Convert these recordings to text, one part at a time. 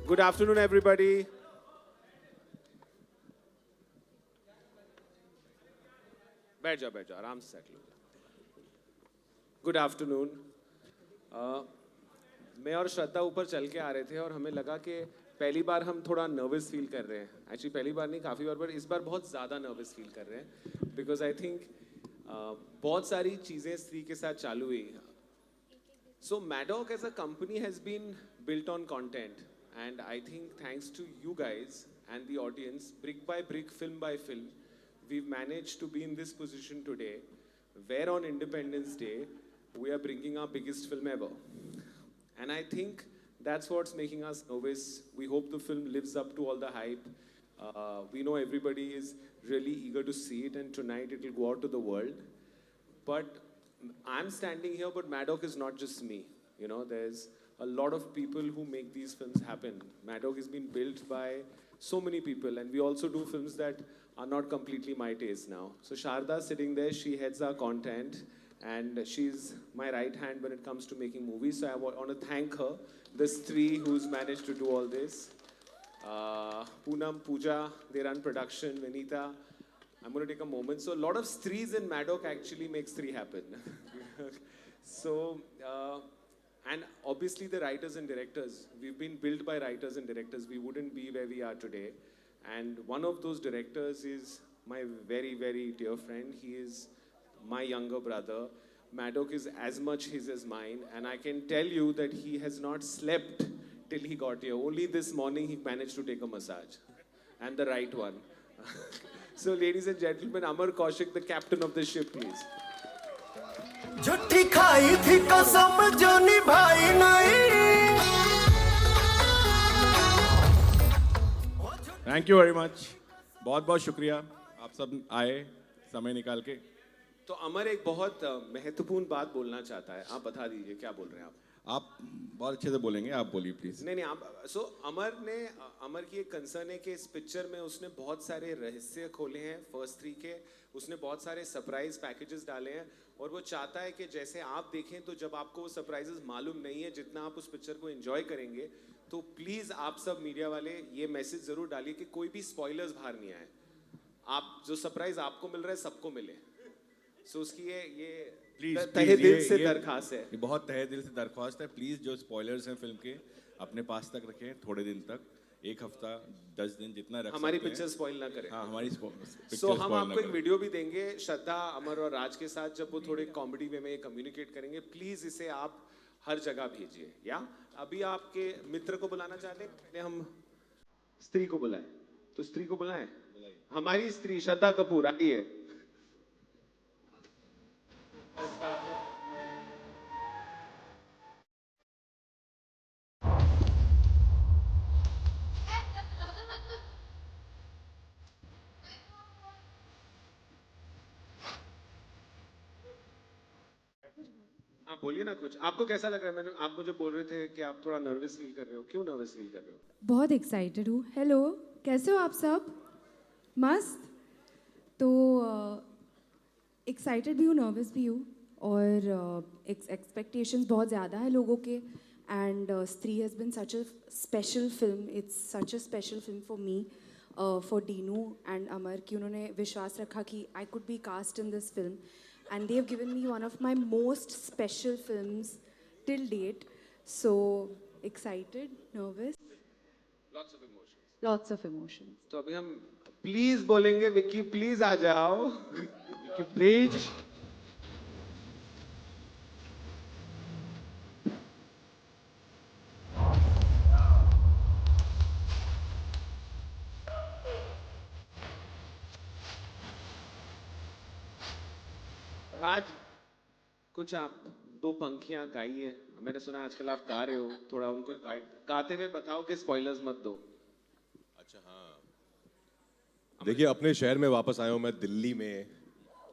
Good afternoon, everybody. बैठ जाओ आराम से सेटल हो। Good afternoon. मैं और श्रद्धा ऊपर चल के आ रहे थे और हमें लगा कि पहली बार हम थोड़ा नर्वस फील कर रहे हैं। एक्चुअली पहली बार नहीं, काफ़ी बार, पर इस बार बहुत ज़्यादा नर्वस फील कर रहे हैं बिकॉज आई थिंक बहुत सारी चीज़ें स्त्री के साथ चालू हुई। So Maddock as a company has been built on content, and I think thanks to you guys and the audience, brick by brick, film by film, we've managed to be in this position today, where on Independence Day we are bringing our biggest film ever. And I think that's what's making us nervous. We hope the film lives up to all the hype. We know everybody is really eager to see it, and tonight it will go out to the world. But I'm standing here, but Maddock is not just me. You know, there's a lot of people who make these films happen. Maddock has been built by so many people, and we also do films that are not completely my taste now. So Sharda sitting there, she heads our content, and she's my right hand when it comes to making movies. So I want to thank her, this three who's managed to do all this. Poonam, Pooja, they run production, Vinita. I'm going to take a moment. So a lot of threes in Maddock actually makes three happen. So, and obviously the writers and directors, we've been built by writers and directors. We wouldn't be where we are today. And one of those directors is my very, very dear friend. He is my younger brother. Maddock is as much his as mine. And I can tell you that he has not slept till he got here. Only this morning he managed to take a massage. And the right one. So, ladies and gentlemen, Amar Kaushik, the captain of the ship, please. झूठी खाई थी कसम जो निभाई नहीं। Thank you very much. बहुत बहुत शुक्रिया आप सब आए समय निकाल के। तो अमर एक बहुत महत्वपूर्ण बात बोलना चाहता है। आप बता दीजिए क्या बोल रहे हैं आप बहुत अच्छे से बोलेंगे, आप बोलिए प्लीज। नहीं आप अमर की एक कंसर्न है कि इस पिक्चर में उसने बहुत सारे रहस्य खोले हैं फर्स्ट थ्री के। उसने बहुत सारे सरप्राइज पैकेजेस डाले हैं और वो चाहता है कि जैसे आप देखें तो जब आपको वो सरप्राइजेस मालूम नहीं है, जितना आप उस पिक्चर को एंजॉय करेंगे, तो प्लीज़ आप सब मीडिया वाले ये मैसेज ज़रूर डालिए कि कोई भी स्पॉयलर्स बाहर नहीं आए। आप जो सरप्राइज आपको मिल रहा है सबको मिले। सो उसकी ये तहे दिल से दरखास्त है। ये बहुत तहे दिल से दरख्वास्त है। प्लीज जो स्पॉयलर्स हैं फिल्म के अपने पास तक रखें, थोड़े दिन तक, एक हफ्ता 10 दिन जितना रख हमारी सकते हैं। पिक्चर स्पॉइल ना करें। हाँ, हमारी पिक्चर सो हम आपको एक वीडियो भी देंगे श्रद्धा, अमर और राज के साथ, जब वो थोड़े कॉमेडी वे में कम्युनिकेट करेंगे। प्लीज इसे आप हर जगह भेजिए। या अभी आपके मित्र को बुलाना चाहते हैं? पहले हम स्त्री को बुलाएं। तो स्त्री को बुलाएं। हमारी स्त्री श्रद्धा कपूर आई है। आप बोलिए ना कुछ। आपको कैसा लग रहा है? मैंने आप मुझे बोल रहे थे कि आप थोड़ा नर्वस फील कर रहे हो। क्यों नर्वस फील कर रहे हो? बहुत एक्साइटेड हूँ। हेलो, कैसे हो आप सब? मस्त। तो एक्साइटेड भी हूँ, नर्वस भी हूँ, और एक्सपेक्टेशंस बहुत ज़्यादा है लोगों के। And Stree has been such a special film. It's such a special film for me, for Dinu and Amar, कि उन्होंने विश्वास रखा कि I could be cast in this film, and they have given me one of my most special films till date. So excited, nervous, Lots of emotions. lots of emotions. तो अभी हम please बोलेंगे, Vicky please आ जाओ। Vicky please. आज कुछ आप दो पंक्तियां गाइए। मैंने सुना आजकल आप गा रहे हो, थोड़ा उनको गाते हुए बताओ कि स्पॉयलर्स मत दो। अच्छा हाँ, देखिए अपने शहर में वापस आया हूँ मैं, दिल्ली में।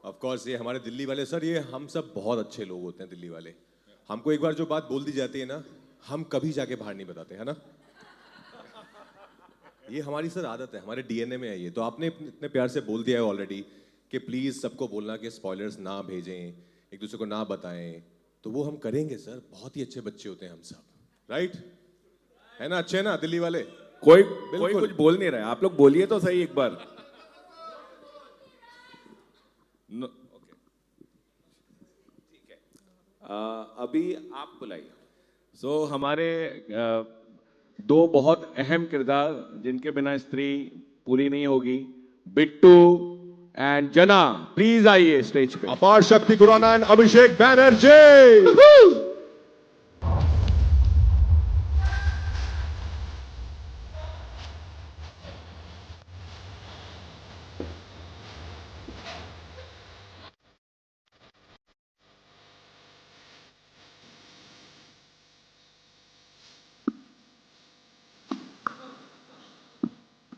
ऑफ कोर्स ये हमारे दिल्ली वाले सर, ये हम सब बहुत अच्छे लोग होते हैं दिल्ली वाले। हमको एक बार जो बात बोल दी जाती है ना, हम कभी जाके बाहर नहीं बताते, है ना। ये हमारी सर आदत है, हमारे डीएनए में है ये। तो आपने इतने प्यार से बोल दिया है ऑलरेडी कि प्लीज सबको बोलना कि स्पॉयलर्स ना भेजें, एक दूसरे को ना बताएं, तो वो हम करेंगे सर। बहुत ही अच्छे बच्चे होते हैं हम सब, राइट? है ना, अच्छे हैं ना दिल्ली वाले? कोई बिल्कुल। कुछ बोल नहीं रहा है, आप लोग बोलिए तो सही एक बार। अभी आप बुलाइए। सो हमारे दो बहुत अहम किरदार जिनके बिना स्त्री पूरी नहीं होगी, बिट्टू एंड जना, प्लीज आइए स्टेज पे। अपार शक्ति खुराना एंड अभिषेक बैनर्जी।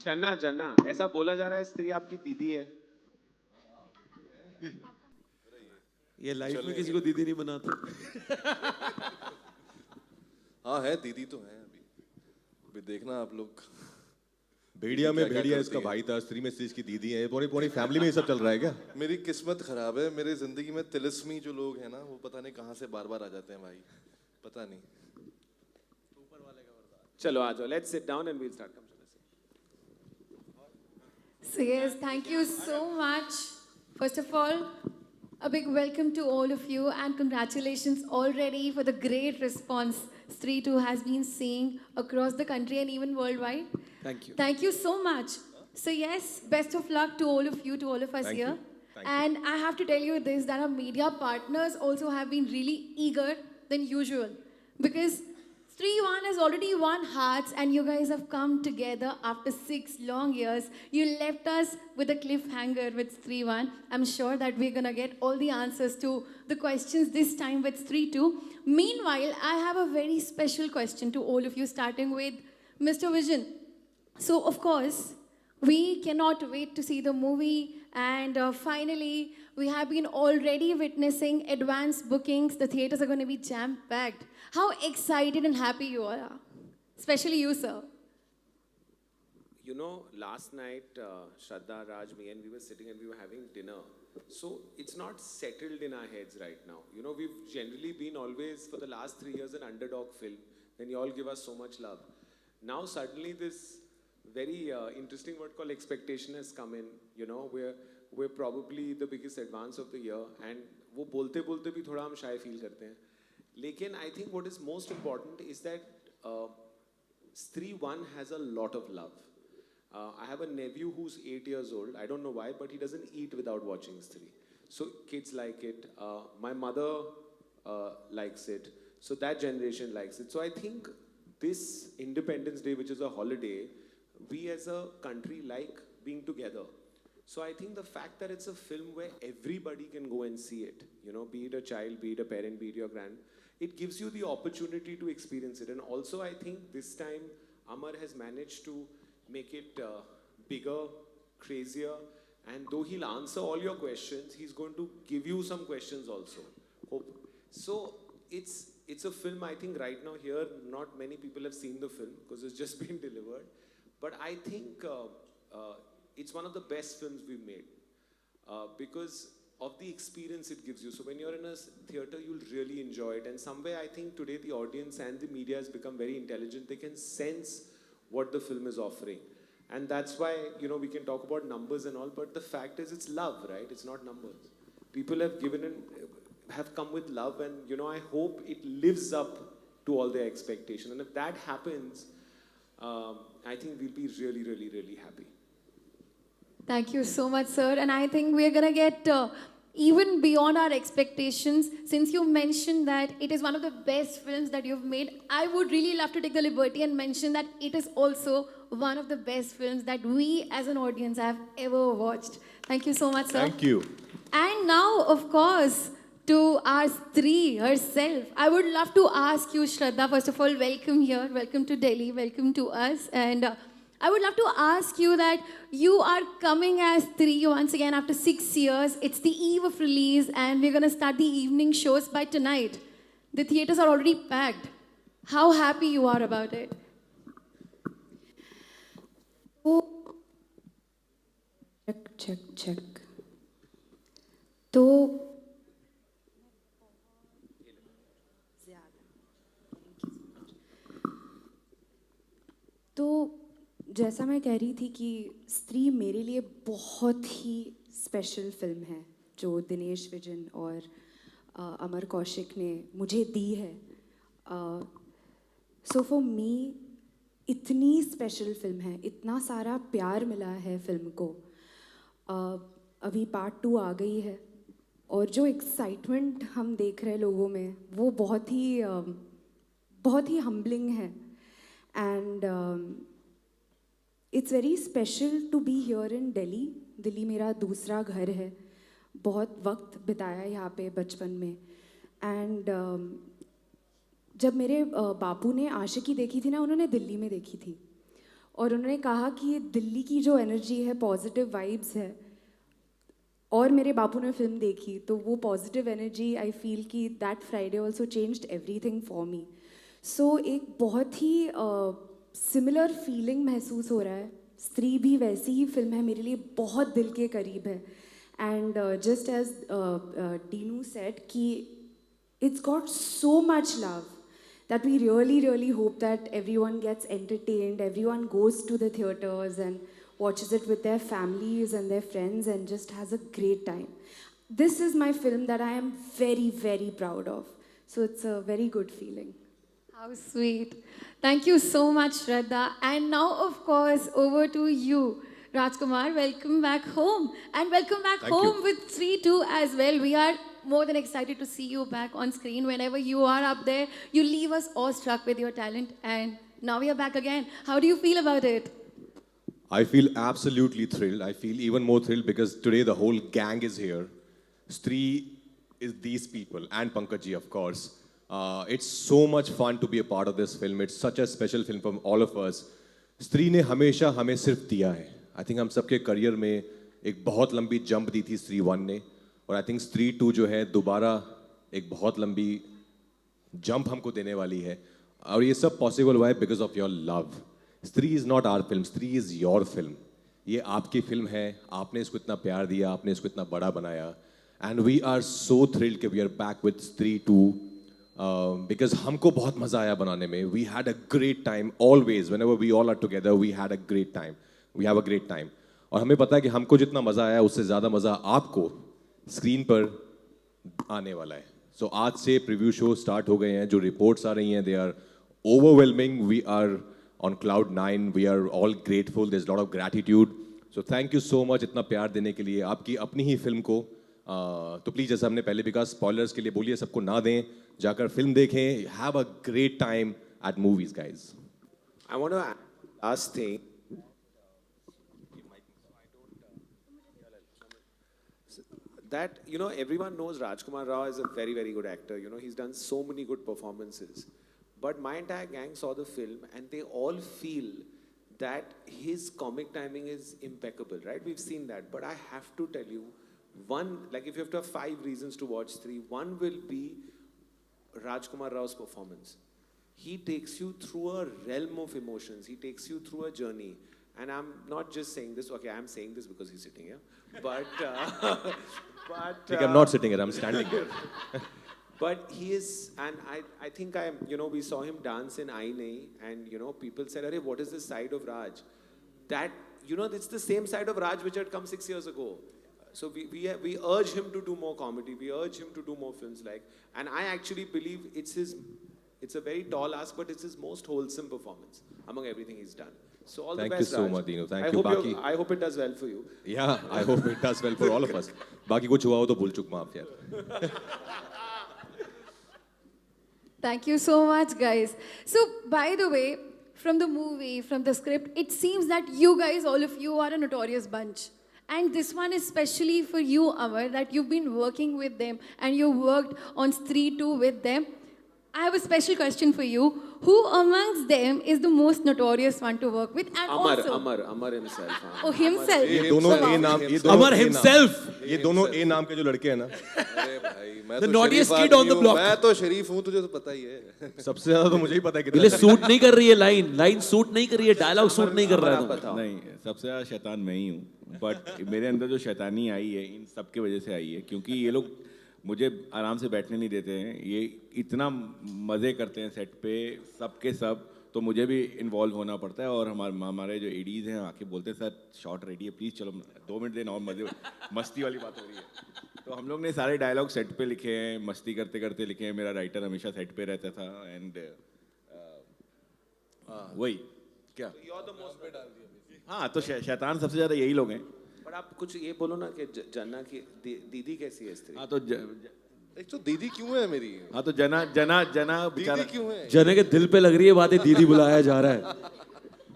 चन्ना चन्ना, ऐसा बोला जा रहा है स्त्री आपकी दीदी है। ये लाइफ में किसी को दीदी नहीं बनाता। हाँ है, दीदी तो है। अभी देखना आप लोग। भेड़िया में क्या-क्या भेड़िया करती इसका है। भाई था, स्त्री में स्त्री इसकी दीदी है। पूरी पूरी फैमिली में ये सब चल रहा है क्या? मेरी किस्मत खराब है, मेरी जिंदगी में तिलिस्मी जो लोग हैं ना, वो पता नहीं कहाँ से बार बार आ जाते हैं भाई, पता नहीं। चलो आ जाओ, let's sit down and we'll start. So yes, thank you so much. First of all, a big welcome to all of you and congratulations already for the great response Stree 2 has been seeing across the country and even worldwide. Thank you. Thank you so much. So yes, best of luck to all of you, to all of us Thank you. here. Thank you. And I have to tell you this, that our media partners also have been really eager than usual. Because Stree 1 has already won hearts and you guys have come together after 6 long years. You left us with a cliffhanger with Stree 1. I'm sure that we're going to get all the answers to the questions this time with Stree 2. Meanwhile, I have a very special question to all of you, starting with Mr. Vision. So, of course, we cannot wait to see the movie, and finally, we have been already witnessing advanced bookings. The theaters are going to be jam-packed. How excited and happy you all are, especially you, sir. You know, last night, Shraddha, Raj, me, and we were sitting and we were having dinner. So it's not settled in our heads right now. You know, we've generally been always, for the last 3 years, an underdog film. Then you all give us so much love. Now suddenly this very interesting word called expectation has come in. You know, we're probably the biggest advance of the year. And वो बोलते बोलते भी थोड़ा हम shy feel करते हैं. लेकिन I think what is most important is that Stree 1 has a lot of love. I have a nephew who's 8 years old. I don't know why, but he doesn't eat without watching Stree. So kids like it. My mother likes it. So that generation likes it. So I think this Independence Day, which is a holiday, we as a country like being together. So I think the fact that it's a film where everybody can go and see it, you know, be it a child, be it a parent, be it your grand, it gives you the opportunity to experience it. And also I think this time Amar has managed to make it bigger, crazier, and though he'll answer all your questions, he's going to give you some questions also. Hope. So it's a film, I think right now here, not many people have seen the film because it's just been delivered. But I think it's one of the best films we've made because of the experience it gives you. So when you're in a theater, you'll really enjoy it. And somewhere I think today the audience and the media has become very intelligent. They can sense what the film is offering. And that's why, you know, we can talk about numbers and all, but the fact is it's love, right? It's not numbers. People have given in, have come with love, and, you know, I hope it lives up to all their expectation. And if that happens, I think we'll be really, really, really happy. Thank you so much, sir. And I think we're going to get even beyond our expectations. Since you mentioned that it is one of the best films that you've made, I would really love to take the liberty and mention that it is also one of the best films that we as an audience have ever watched. Thank you so much, sir. Thank you. And now, of course, to our Stree herself, I would love to ask you, Shraddha, first of all, welcome here, welcome to Delhi, welcome to us. And I would love to ask you that you are coming as Stree once again after 6 years. It's the eve of release and we're going to start the evening shows by tonight. The theaters are already packed. How happy you are about it? check. तो जैसा मैं कह रही थी कि स्त्री मेरे लिए बहुत ही स्पेशल फिल्म है जो दिनेश विजन और अमर कौशिक ने मुझे दी है. सो फॉर मी इतनी स्पेशल फिल्म है, इतना सारा प्यार मिला है फिल्म को. अभी पार्ट 2 आ गई है और जो एक्साइटमेंट हम देख रहे हैं लोगों में वो बहुत ही हम्बलिंग है. And it's very special to be here in Delhi. Delhi मेरा दूसरा घर है, बहुत वक्त बिताया यहाँ पे बचपन में. एंड जब मेरे बापू ने आशिकी देखी थी ना, उन्होंने दिल्ली में देखी थी और उन्होंने कहा कि दिल्ली की जो एनर्जी है, पॉजिटिव वाइब्स है. और मेरे बापू ने फिल्म देखी तो वो पॉजिटिव एनर्जी आई फील कि that Friday also changed everything for me. So एक बहुत ही सिमिलर फीलिंग महसूस हो रहा है. स्त्री भी वैसी ही फिल्म है, मेरे लिए बहुत दिल के करीब है. And just as Dinu said कि it's got so much love that we really hope that everyone gets entertained, everyone goes to the theaters and watches it with their families and their friends and just has a great time. This is my film that I am very proud of. So it's a very good feeling. How sweet. Thank you so much, Shraddha. And now, of course, over to you, Rajkumar. Welcome back home. And welcome back Thank home you. with 3-2 as well. We are more than excited to see you back on screen. Whenever you are up there, you leave us awestruck with your talent. And now we are back again. How do you feel about it? I feel absolutely thrilled. I feel even more thrilled because today the whole gang is here. Stree is these people and Pankaj ji, of course. It's so much fun to be a part of this film. It's such a special film for all of us. Stree ने हमेशा हमें सिर्फ दिया है. I think हम सबके career में एक बहुत लंबी जंप दी थी Stree 1 ने, और आई थिंक स्त्री 2 जो है दोबारा एक बहुत लंबी जंप हमको देने वाली है. और ये सब पॉसिबल हुआ है बिकॉज ऑफ योर लव. स्त्री इज़ नॉट आवर फिल्म, स्त्री इज़ योर फिल्म. ये आपकी फिल्म है, आपने इसको इतना प्यार दिया, आपने इसको इतना बड़ा बनाया. And we are so thrilled कि we are back with Stree 2 because हमको बहुत मज़ा आया बनाने में. We had a great time always. Whenever we all are together we had a great time. We have a great time. और हमें पता है कि हमको जितना मज़ा आया उससे ज़्यादा मज़ा आपको स्क्रीन पर आने वाला है. सो आज से प्रीव्यू शो स्टार्ट हो गए हैं. जो रिपोर्ट्स आ रही हैं they are overwhelming. We are on cloud 9. We are all grateful. There is lot of gratitude. So thank you so much इतना प्यार देने के लिए आपकी अपनी ही फिल्म को. तो प्लीज़ जैसे हमने पहले भी कहा, स्पॉयलर्स के लिए बोलिए सबको ना दें, जाकर फिल्म देखें. Have a great time at movies guys. I want to add last thing. That, you know, everyone knows Rajkumar Rao is a very good actor. You know, he's done so many good performances. But my entire gang saw the film and they all feel that his comic timing is impeccable, right? We've seen that. But I have to tell you, one, like if you have to have 5 reasons to watch 3, one will be Rajkumar Rao's performance. He takes you through a realm of emotions. He takes you through a journey. And I'm not just saying this, okay, I'm saying this because he's sitting here. But, I'm not sitting here, I'm standing here. But he is, and I think we saw him dance in Aine, and, you know, people said, "Arey, what is this side of Raj?" That, you know, it's the same side of Raj which had come 6 years ago. So we urge him to do more comedy. We urge him to do more films like, and I actually believe it's a very tall ask, but it's his most wholesome performance among everything he's done. So all Thank the you best, so Raj. much, Dino. Thank I you, hope Baki. I hope it does well for you. Yeah, I hope it does well for all of us. बाकी कुछ हुआ हो तो भूल चुक माफ यार. Thank you so much, guys. So, by the way, from the movie, from the script, it seems that you guys, all of you, are a notorious bunch. And this one is especially for you, Amar, that you've been working with them and you worked on Stree 2 with them. I have a special question for you. Who amongst them is the most notorious one to work with? And also, Amar himself. हाँ. Oh, himself. ये दोनों ए नाम, ये दोनों Amar A नाम- himself. ये दोनों ए नाम के जो लड़के हैं ना, अरे भाई मैं The तो naughtiest शरीफ kid on आदमी the हूँ. block. मैं तो शरीफ हूँ, तुझे तो पता ही है. सबसे ज्यादा तो मुझे ही पता है पहले कितना. सूट नहीं कर रही है लाइन सूट नहीं कर रही है, डायलॉग सूट नहीं कर रहा है. बताओ. नहीं, सबसे ज़्यादा शैतान मैं ही हूँ. बट मेरे अंदर जो शैतानी आई है इन सब की वजह से आई है, क्योंकि ये लोग मुझे आराम से बैठने नहीं देते हैं. ये इतना मज़े करते हैं सेट पे, सब के सब. तो मुझे भी इन्वॉल्व होना पड़ता है और हमारे जो एडीज हैं आके बोलते हैं सर शॉट रेडी है प्लीज़ चलो 2 मिनट देना और मजे मस्ती वाली बात हो रही है। तो हम लोग ने सारे डायलॉग सेट पे लिखे हैं, मस्ती करते करते लिखे हैं। मेरा राइटर हमेशा सेट पे रहता था एंड वही क्या हाँ तो शैतान सबसे ज़्यादा यही लोग हैं। पर आप कुछ ये बोलो ना कि जना की दीदी कैसी है स्त्री? हाँ तो एक तो दीदी क्यों है मेरी? हाँ तो जना जना जना दीदी बेचारा क्यों है? जने के दिल पे लग रही है बातें, दीदी बुलाया जा रहा है।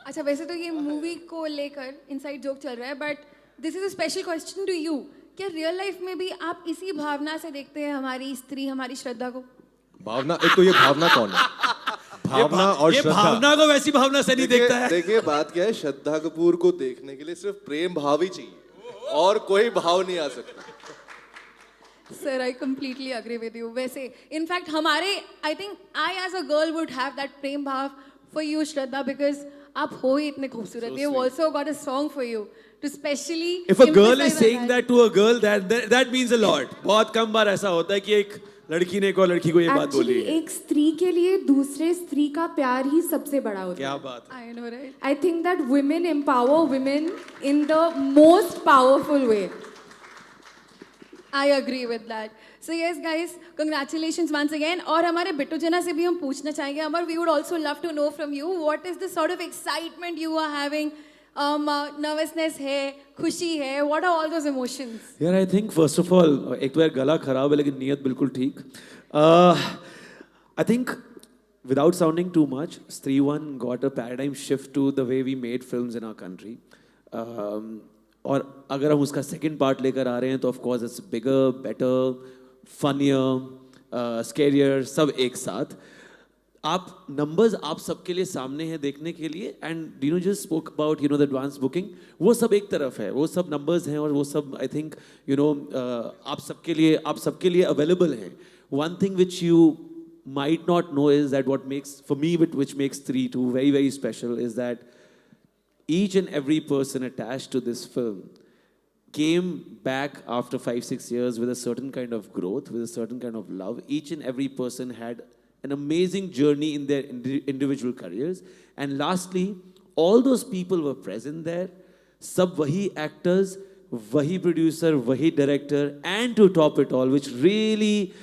अच्छा वैसे तो ये मूवी को लेकर इनसाइड जोक चल रहा है, but this is a special question to you. क्या रियल लाइफ में भी आप इसी भावना से देखते हैं हमारी स्त्री, हमारी श्रद्धा को? भावना, एक तो ये भावना कौन है? भावना और ये श्रद्धा। भावना को वैसी भावना से नहीं देखता है। देखिए बात क्या है, श्रद्धा कपूर को देखने के लिए सिर्फ प्रेम भाव ही चाहिए और कोई भाव नहीं आ सकता। Sir I completely agree with you. वैसे इनफैक्ट हमारे I think I as a girl would have that prem bhav for you Shraddha, because आप हो ही इतने खूबसूरत। We have also got a song for you too especially If a girl is saying that to a girl, that means a lot. बहुत कम बार ऐसा होता है कि एक लड़की ने एक और लड़की को ये बात बोली एक्चुअली है। एक स्त्री के लिए दूसरे स्त्री का प्यार ही सबसे बड़ा होता है। क्या बात है। I know right. I think that women empower women in the most powerful way. I agree with that. So yes, guys, congratulations once again. और हमारे बिट्टू जना से भी हम पूछना चाहेंगे, अमर, we would also love to know from you, what is the sort of excitement you are having? Nervousness है, खुशी है, what are all those emotions? यार I think first of all एक तो यार गला खराब है लेकिन नीयत बिल्कुल ठीक। I think without sounding too much, Stree 1 got a paradigm shift to the way we made films in our country. और अगर हम उसका सेकंड पार्ट लेकर आ रहे हैं तो of course it's bigger, better, funnier, scarier, सब एक साथ। आप नंबर्स आप सबके लिए सामने हैं देखने के लिए, and you know just spoke about the advance booking, वो सब एक तरफ है, वो सब नंबर्स हैं और वो सब आई थिंक आप सबके लिए अवेलेबल हैं। One thing which you might not know is that what makes, for me, which makes Stree 2 very, very special is that each and every person attached to this film came back after 5-6 years with a certain kind of growth, with a certain kind of love. Each and every person had an amazing journey in their individual careers. And lastly, all those people were present there. Sab wahi actors, wahi producer, wahi director, and to top it all, which really,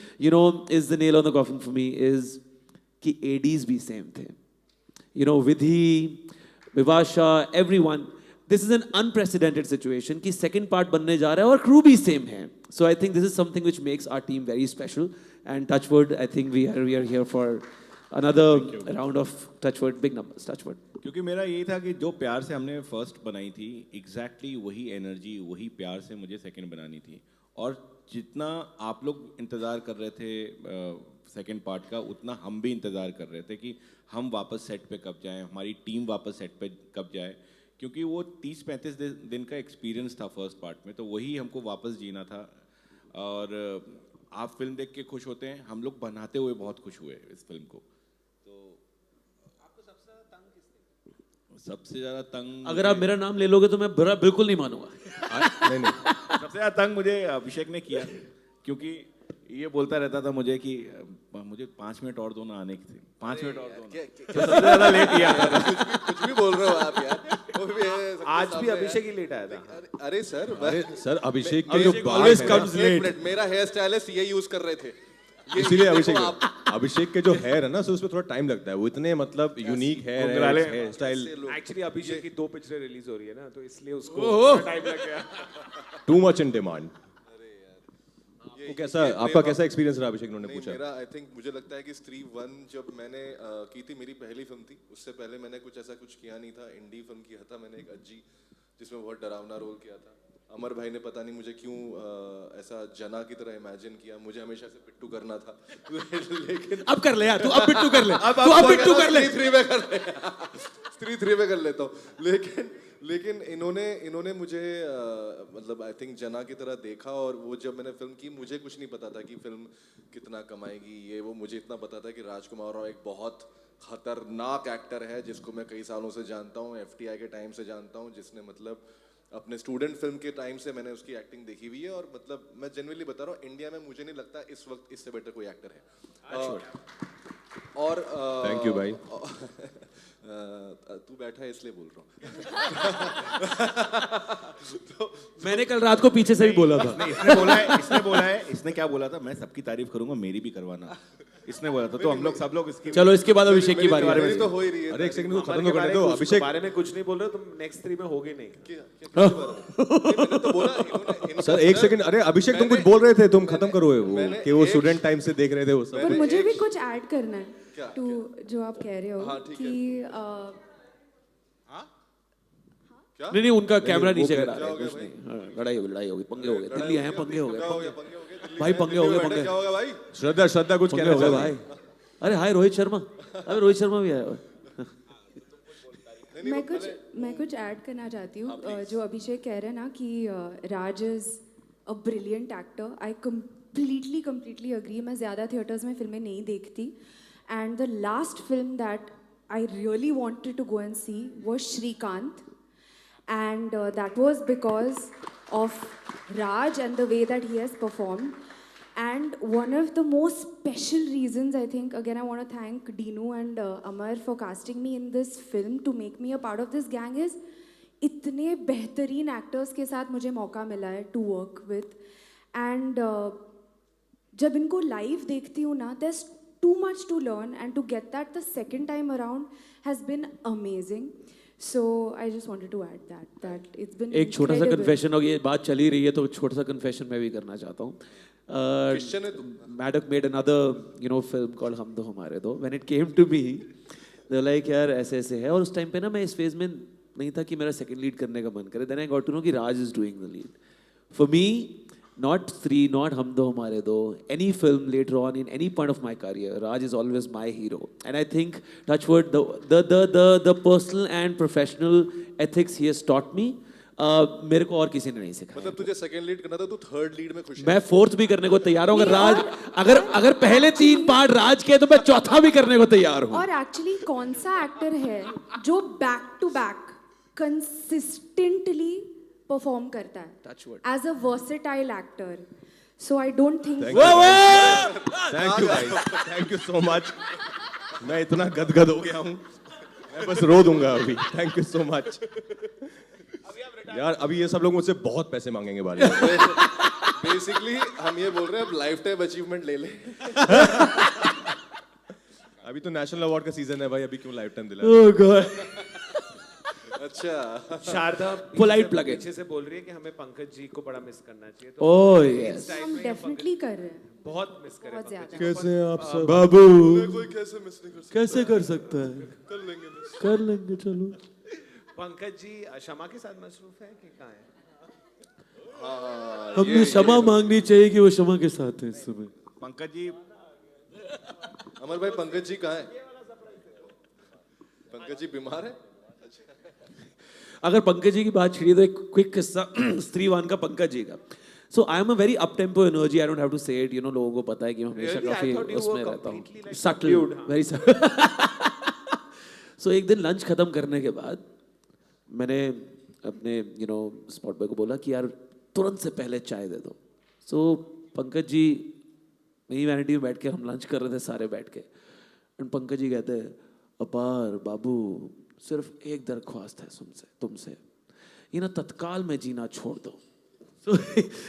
is the nail on the coffin for me, is ki ADs bhi same the. Vidhi, Vivasha, everyone. This is an unprecedented situation कि second part बनने जा रहा है और crew भी same है. So I think this is something which makes our team very special. And Touchwood, I think we are here for another round of Touchwood, big numbers, Touchwood. क्योंकि मेरा यही था कि जो प्यार से हमने फर्स्ट बनाई थी, एग्जैक्टली वही एनर्जी, वही प्यार से मुझे सेकंड बनानी थी। और जितना आप लोग इंतज़ार कर रहे थे सेकंड पार्ट का, उतना हम भी इंतज़ार कर रहे थे कि हम वापस सेट पे कब जाएं, हमारी टीम वापस सेट पे कब जाए, क्योंकि वो 30-35 दिन का एक्सपीरियंस था फर्स्ट पार्ट में, तो वही हमको वापस जीना था। और आप फिल्म देख के खुश होते हैं, हम लोग बनाते हुए बहुत खुश हुए इस फिल्म को। सबसे ज्यादा तंग, अगर आप मेरा नाम ले लोगे तो मैं बिल्कुल नहीं मानूंगा। नहीं सबसे ज्यादा तंग मुझे अभिषेक ने किया, क्योंकि ये बोलता रहता था मुझे कि मुझे 5 मिनट और दो ना आने की थी, 5 मिनट और दो ना। सबसे ज्यादा लेट किया था। कुछ भी बोल रहे हो आप यार। वो भी है, सबके आज भी सामने अभिषेक है। ही लेट आया था। अरे सर, सर अभिषेक के जो Abhishek बाल always हैं ना, comes एक late. मिनट, मेरा हेयर स्टाइलिस्ट ये यूज कर रहे थे। इसीलिए देखो अभिषेक आप, अभिषेक के जो हेयर है ना, सो उसमें थोड़ा टाइम लगता है। वो इतने मतलब यूनिक घुंघराले हेयर स्टाइल, एक्चुअली अभिषेक की 2 पिक्चरें रिलीज हो रही है ना, तो इसलिए उसको टाइम लग गया। Too much in demand. आपको कैसा, आपका कैसा एक्सपीरियंस रहा? अभिषेक ने नहीं, पूछा। मेरा आई थिंक मुझे लगता है कि स्त्री 1 जब मैंने की थी, मेरी पहली फिल्म थी, उससे पहले मैंने कुछ ऐसा कुछ किया नहीं था। इंडी फिल्म किया था मैंने, एक अज्जी, जिसमें बहुत डरावना रोल किया था। अमर भाई ने पता नहीं मुझे क्यों ऐसा जना की तरह इमेजिन किया, मुझे हमेशा से पिट्टू करना था। लेकिन अब कर ले यार, तू अब बिट्टू कर ले, तू अब बिट्टू कर ले। स्त्री 3 में कर लेता हूँ। लेकिन इन्होंने मुझे मतलब आई थिंक जना की तरह देखा, और वो जब मैंने फिल्म की, मुझे कुछ नहीं पता था कि फिल्म कितना कमाएगी, ये वो। मुझे इतना पता था कि राजकुमार राव एक बहुत खतरनाक एक्टर है, जिसको मैं कई सालों से जानता हूँ, FTI के टाइम से जानता हूँ, जिसने मतलब अपने स्टूडेंट फिल्म के टाइम से मैंने उसकी एक्टिंग देखी हुई है। और मतलब मैं जेन्युइनली बता रहा हूँ, इंडिया में मुझे नहीं लगता इस वक्त इससे बेटर कोई एक्टर है। और थैंक यू भाई। तू बैठा है इसलिए बोल रहा हूँ। मैंने कल रात को पीछे से भी बोला था। नहीं, इसने क्या बोला था, मैं सबकी तारीफ करूंगा, मेरी भी करवाना, इसने बोला था। तो हम लोग सब लोग इसकी चलो इसके बाद अभिषेक की बारी। मेरी तो हो ही रही है। अरे एक सेकंड को अमर खत्म के तो करने बारे दो में कुछ- अभिषेक। बारे में कुछ नहीं बोल रहे हो तुम, नेक्स्ट 3 में होगे नहीं। मैंने तो बोला सर एक सेकंड, अरे अभिषेक तुम कुछ बोल रहे थे, तुम खत्म करो वो कि वो स्टूडेंट टाइम से देख रहे थे वो सब। पर मुझे भी कुछ ऐड करना है टू जो आप कह रहे हो कि नहीं नहीं, उनका कैमरा नीचे करा रहा है, कुछ नहीं। हाँ, लड़ाई होगी, पंगे हो गए, दिल्ली आए हैं, पंगे हो गए, भाई पंगे हो गए, पंगे क्या होगा भाई? श्रद्धा कुछ पंगे कहना हो गए चाह भाई। अरे हाय रोहित शर्मा, अरे रोहित शर्मा भी आया हुआ है। मैं कुछ ऐड करना चाहती हूँ जो अभिषेक कह रहे हैं ना कि Raj is a brilliant actor. I completely agree. मैं ज़्यादा थिएटर्स में फिल्में नहीं देखती and the last film that I really wanted to go and see was Shrikant and that was because of Raj and the way that he has performed. And one of the most special reasons, I think, again, I want to thank Dinu and Amar for casting me in this film to make me a part of this gang is इतने बेहतरीन actors के साथ मुझे मौका मिला है to work with. And जब इनको लाइव देखती हूँ ना, there's too much to learn and to get that the second time around has been amazing. So I just wanted to add that it's been एक छोटा सा incredible. कन्फेशन, और ये बात चली रही है तो छोटा सा कन्फेशन मैं भी करना चाहता हूँ। Christian है तू? Maddock made another film called हम दो हमारे दो. When it came to me, they were like यार ऐसे ऐसे है, और उस टाइम पे ना मैं इस फेज में नहीं था कि मेरा सेकंड लीड करने का मन करे. Then I got to know कि Raj is doing the lead. For me, not Three, not हम दो हमारे दो, any film later on in any point of my career, Raj is always my hero. And I think, touchwood, the personal and professional ethics he has taught me, मेरे को और किसी ने नहीं सिखाया. मतलब तुझे सेकंड लीड करना था, तू थर्ड लीड में खुश है? मैं फोर्थ भी करने को तैयार हूँ. अगर राज अगर पहले 3 पार्ट राज के तो मैं चौथा भी करने को तैयार हूँ. और एक्चुअली कौन सा एक्टर है जो back to back consistently perform करता है as a versatile actor? So I don't think thank you भाई, थैंक यू सो मच. मैं इतना गदगद हो गया हूँ, मैं बस रो दूंगा अभी. थैंक यू सो मच यार. अभी ये सब लोग मुझसे बहुत पैसे मांगेंगे बारे में. बेसिकली हम ये बोल रहे हैं अब लाइफ टाइम अचीवमेंट ले ले. अभी तो नेशनल अवार्ड का सीजन है भाई, अभी क्यों लाइफ टाइम दिला? Oh God. अच्छा, शारदा Polite plug in. पीछे से बोल रही है कि हमें पंकज जी को बड़ा मिस करना चाहिए. तो Oh yes. हम डेफिनेटली कर रहे हैं बहुत मिस करें बहुत पंकज ज्यादा. कैसे आप सब बाबू कोई कैसे मिस नहीं कर सकता? कैसे कर सकता है? कर लेंगे मिस. कर लेंगे चलो. पंकज जी शमा के साथ मसरूफ है कि कहाँ है? हमने क्षमा मांगनी चाहिए कि वो क्षमा के साथ है इस समय. पंकज जी, अमर भाई पंकज जी कहाँ है? पंकज जी बीमार है? अगर पंकज जी की बात छिड़ी तो एक क्विक किस्सा स्त्री वन का पंकज जी का. So I am a very up tempo energy. I don't have to say it, लोगों को पता है कि मैं हमेशा Really? I काफी thought you उसमें were रहता हूँ. completely like subtle, very subtle. So एक दिन लंच खत्म करने के बाद मैंने अपने स्पॉट बॉय को बोला कि यार तुरंत से पहले चाय दे दो. सो पंकज जी मेरी वैनिटी में बैठ के हम लंच कर रहे थे सारे बैठ के. एंड पंकज जी कहते हैं, अपार बाबू सिर्फ एक दरख्वास्त है तुमसे, तत्काल में जीना छोड़ दो. So,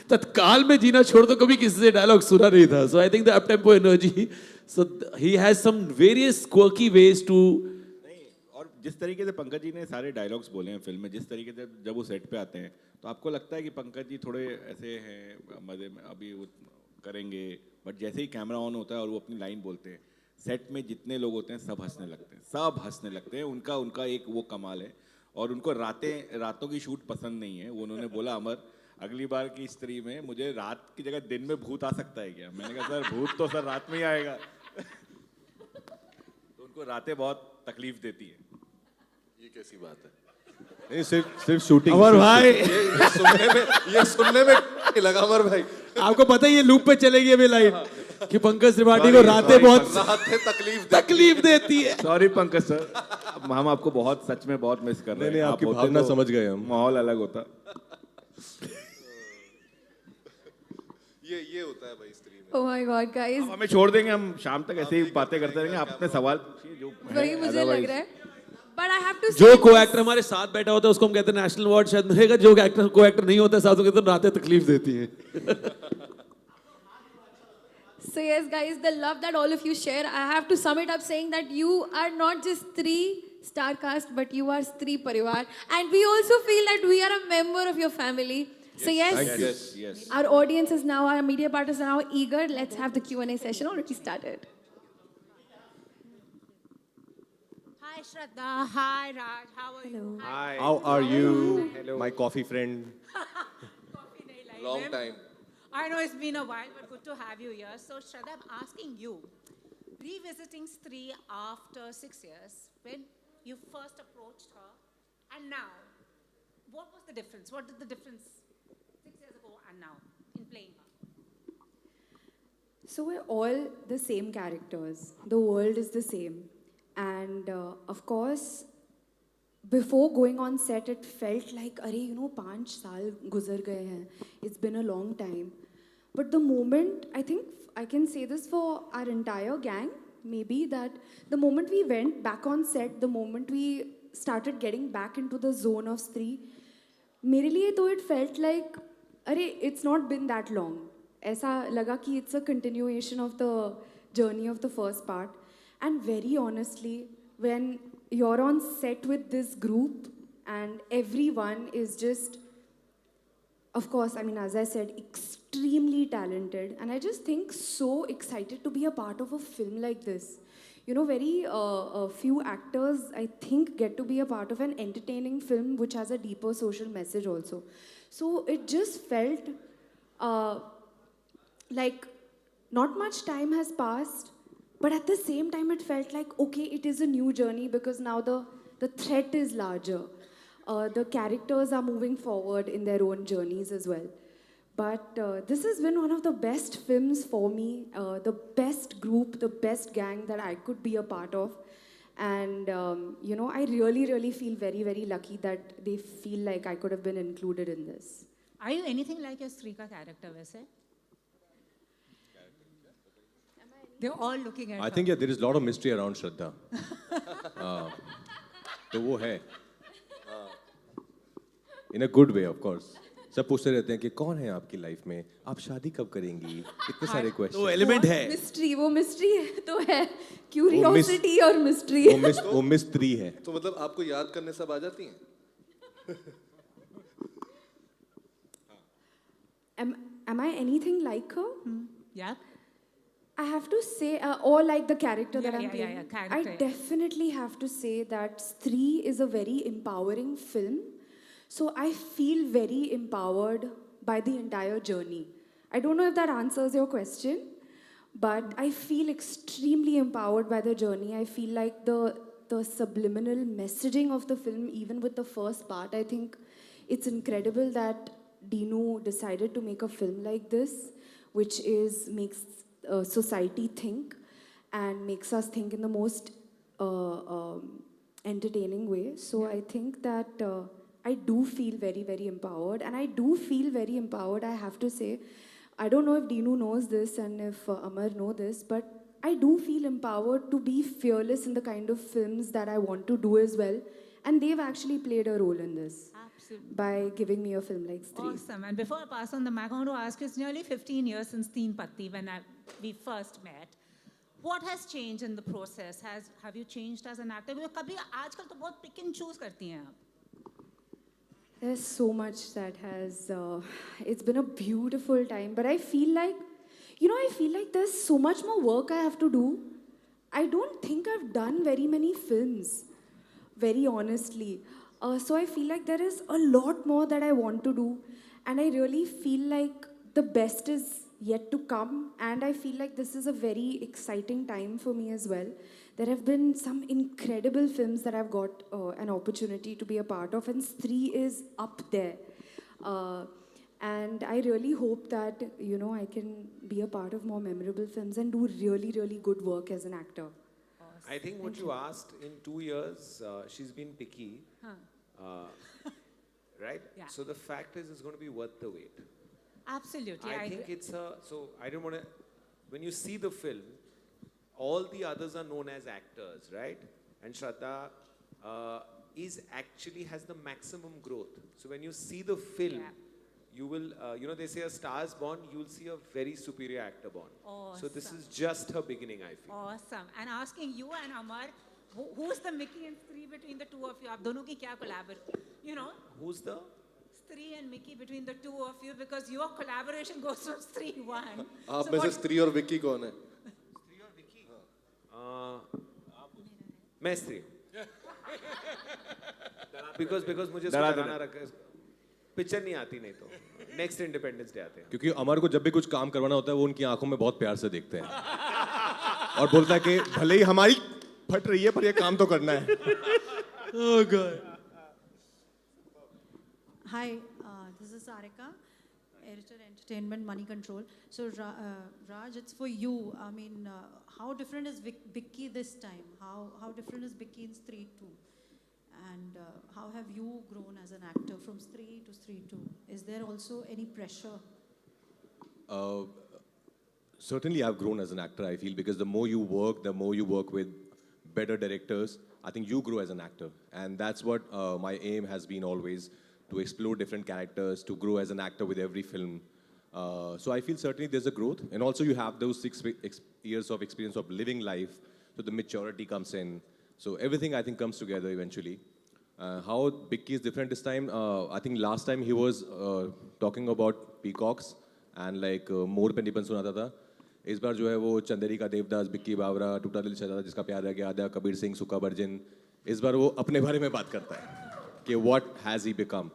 तत्काल में जीना छोड़ दो कभी किसी से डायलॉग सुना नहीं था. So I think the up tempo energy, so he has some various quirky ways too. और जिस तरीके से पंकज जी ने सारे डायलॉग्स बोले हैं फिल्म में, जिस तरीके से जब वो सेट पे आते हैं तो आपको लगता है कि पंकज जी थोड़े ऐसे हैं मजे में, अभी वो करेंगे, बट जैसे ही कैमरा ऑन होता है और वो अपनी लाइन बोलते हैं, सेट में जितने लोग होते हैं सब हंसने लगते हैं. उनका एक वो कमाल है. और उनको रातों की शूट पसंद नहीं है. वो उन्होंने बोला, अमर अगली बार की स्त्री में मुझे रात की जगह दिन में भूत आ सकता है क्या? मैंने कहा सर भूत तो सर रात में ही आएगा. तो उनको रातें बहुत तकलीफ देती है. ये कैसी बात है? नहीं, सिर्फ शूटिंग. अमर भाई ये सुनने में लगा अमर भाई. आपको पता है ये लूप पे चलेगी अभी लाइन कि पंकज त्रिपाठी को रातें बहुत रातें तकलीफ देती है. सॉरी पंकज सर, हम आपको बहुत सच में बहुत मिस कर रहे हैं. नहीं, आप आपकी होते भावना तो समझ गए हम. माहौल अलग होता. ये होता है भाई स्त्री में. Oh my God, guys. हमें छोड़ देंगे, हम शाम तक ऐसे ही बातें करते रहेंगे. आप अपने सवाल पूछिए जो वही मुझे लग रहा है. but I have to जो say को this. एक्टर हमारे साथ बैठा होता है उसको हम कहते हैं नेशनल अवार्ड शायद मिलेगा, जो एक्टर को एक्टर नहीं होता है साथ में कहते हैं रातें तकलीफ देती हैं. So yes, guys, the love that all of you share, I have to sum it up saying that you are not just three star cast, but you are Stree Parivar, and we also feel that we are a member of your family. So yes, Yes. our audience is now, our media partners are now eager. Let's have the Q&A session already started. Hi Shraddha, hi Raj, how are you? Hi. How are you, Hello. my coffee friend? Coffee nahi lai Long main. time. I know it's been a while, but good to have you here. So Shraddha, I'm asking you, revisiting Stree after 6 years, when you first approached her, and now, what was the difference? What did the difference 6 years ago and now in playing her? So we're all the same characters. The world is the same. And of course, before going on set, it felt like, अरे, 5 साल गुजर गए हैं. It's been a long time. But the moment, I think I can say this for our entire gang, maybe, that the moment we went back on set, the moment we started getting back into the zone of Stree, मेरे लिए तो it felt like, अरे, it's not been that long. ऐसा लगा कि it's a continuation of the journey of the first part. And very honestly, when you're on set with this group and everyone is just, of course, I mean, as I said, extremely talented. And I just think so excited to be a part of a film like this. Very few actors, I think, get to be a part of an entertaining film which has a deeper social message also. So it just felt like not much time has passed, but at the same time, it felt like, okay, it is a new journey because now the threat is larger. The characters are moving forward in their own journeys as well. But this has been one of the best films for me, the best group, the best gang that I could be a part of. And, I really, really feel very, very lucky that they feel like I could have been included in this. Are you anything like your Stree ka character, वैसे? They're all looking at I her. think there is a lot of mystery around Shraddha. तो वो है. In a good way, of course. सब पूछते रहते हैं कि कौन है आपकी लाइफ में, आप शादी कब करेंगी, इतने सारे तो क्वेश्चन. एलिमेंट है. वो मिस्ट्री है तो है, क्यूरियोसिटी और मिस्ट्री. वो मिस्त्री है. तो मतलब आपको याद करने सब आ जाती हैं? Am I anything like her? Yeah. I have to say, or like the character that Yeah, I'm yeah, playing, yeah, character. I definitely have to say that Stree is a very empowering film. So I feel very empowered by the entire journey. I don't know if that answers your question, but I feel extremely empowered by the journey. I feel like the subliminal messaging of the film, even with the first part, I think it's incredible that Dinu decided to make a film like this, which makes society think and makes us think in the most entertaining way. So I think that I do feel very, very empowered, and I do feel very empowered, I have to say. I don't know if Dinu knows this and if Amar know this, but I do feel empowered to be fearless in the kind of films that I want to do as well. And they've actually played a role in this Absolutely. by giving me a film like Stree. Awesome. And before I pass on the mic, I want to ask you, it's nearly 15 years since Teen Patti when we first met. What has changed in the process? Have you changed as an actor? Because कभी आजकल तो बहुत pick and choose करती हैं आप. There's so much that has, it's been a beautiful time, but I feel like, I feel like there's so much more work I have to do. I don't think I've done very many films, very honestly. So I feel like there is a lot more that I want to do, and I really feel like the best is yet to come, and I feel like this is a very exciting time for me as well. There have been some incredible films that I've got an opportunity to be a part of, and Stree is up there. And I really hope that, I can be a part of more memorable films and do really, really good work as an actor. I think what you asked, in 2 years, she's been picky. Right? Yeah. So the fact is, it's going to be worth the wait. Absolutely. I think it's so I don't want to, when you see the film, all the others are known as actors, right? And Shraddha is actually has the maximum growth. So when you see the film, you will, they say a star's born, you'll see a very superior actor born. So this is just her beginning, I feel. Awesome. And asking you and Amar, who's the Mickey and Stree between the two of you? आप दोनों की क्या collaborate? You know, Who's the? Stree and Mickey between the two of you, because your collaboration goes from Stree 1. आप में से स्त्री और विक्की कौन है? मैं स्त्री because मुझे डराना रखा पिक्चर नहीं आती नहीं तो नेक्स्ट इंडिपेंडेंस डे आते हैं क्योंकि अमर को जब भी कुछ काम करवाना होता है वो उनकी आंखों में बहुत प्यार से देखते हैं और बोलता है कि भले ही हमारी फट रही है पर ये काम तो करना है. Oh God. Hi, this is Sarika, editor entertainment money control. So Raj, it's for you. I mean, how different is Vicky this time? How different is Vicky in Stree 2? And how have you grown as an actor from Stree to Stree 2? Is there also any pressure? Certainly I've grown as an actor, I feel, because the more you work with better directors, I think you grow as an actor. And that's what my aim has been always, to explore different characters, to grow as an actor with every film. So I feel certainly there's a growth. And also you have those 6 years of experience of living life, so the maturity comes in. So everything I think comes together eventually. How Vicky is different this time, I think last time he was talking about peacocks and like मोर पे Nippon सुनाता था. इस बार जो है वो चंदेरी का देवदास, बिक्की बावरा, टूटा दिल शहजादा जिसका प्यार रह गया, आदा कबीर सिंह, सुक्का बर्जिन. इस बार वो अपने बारे में बात करता है कि what has he become.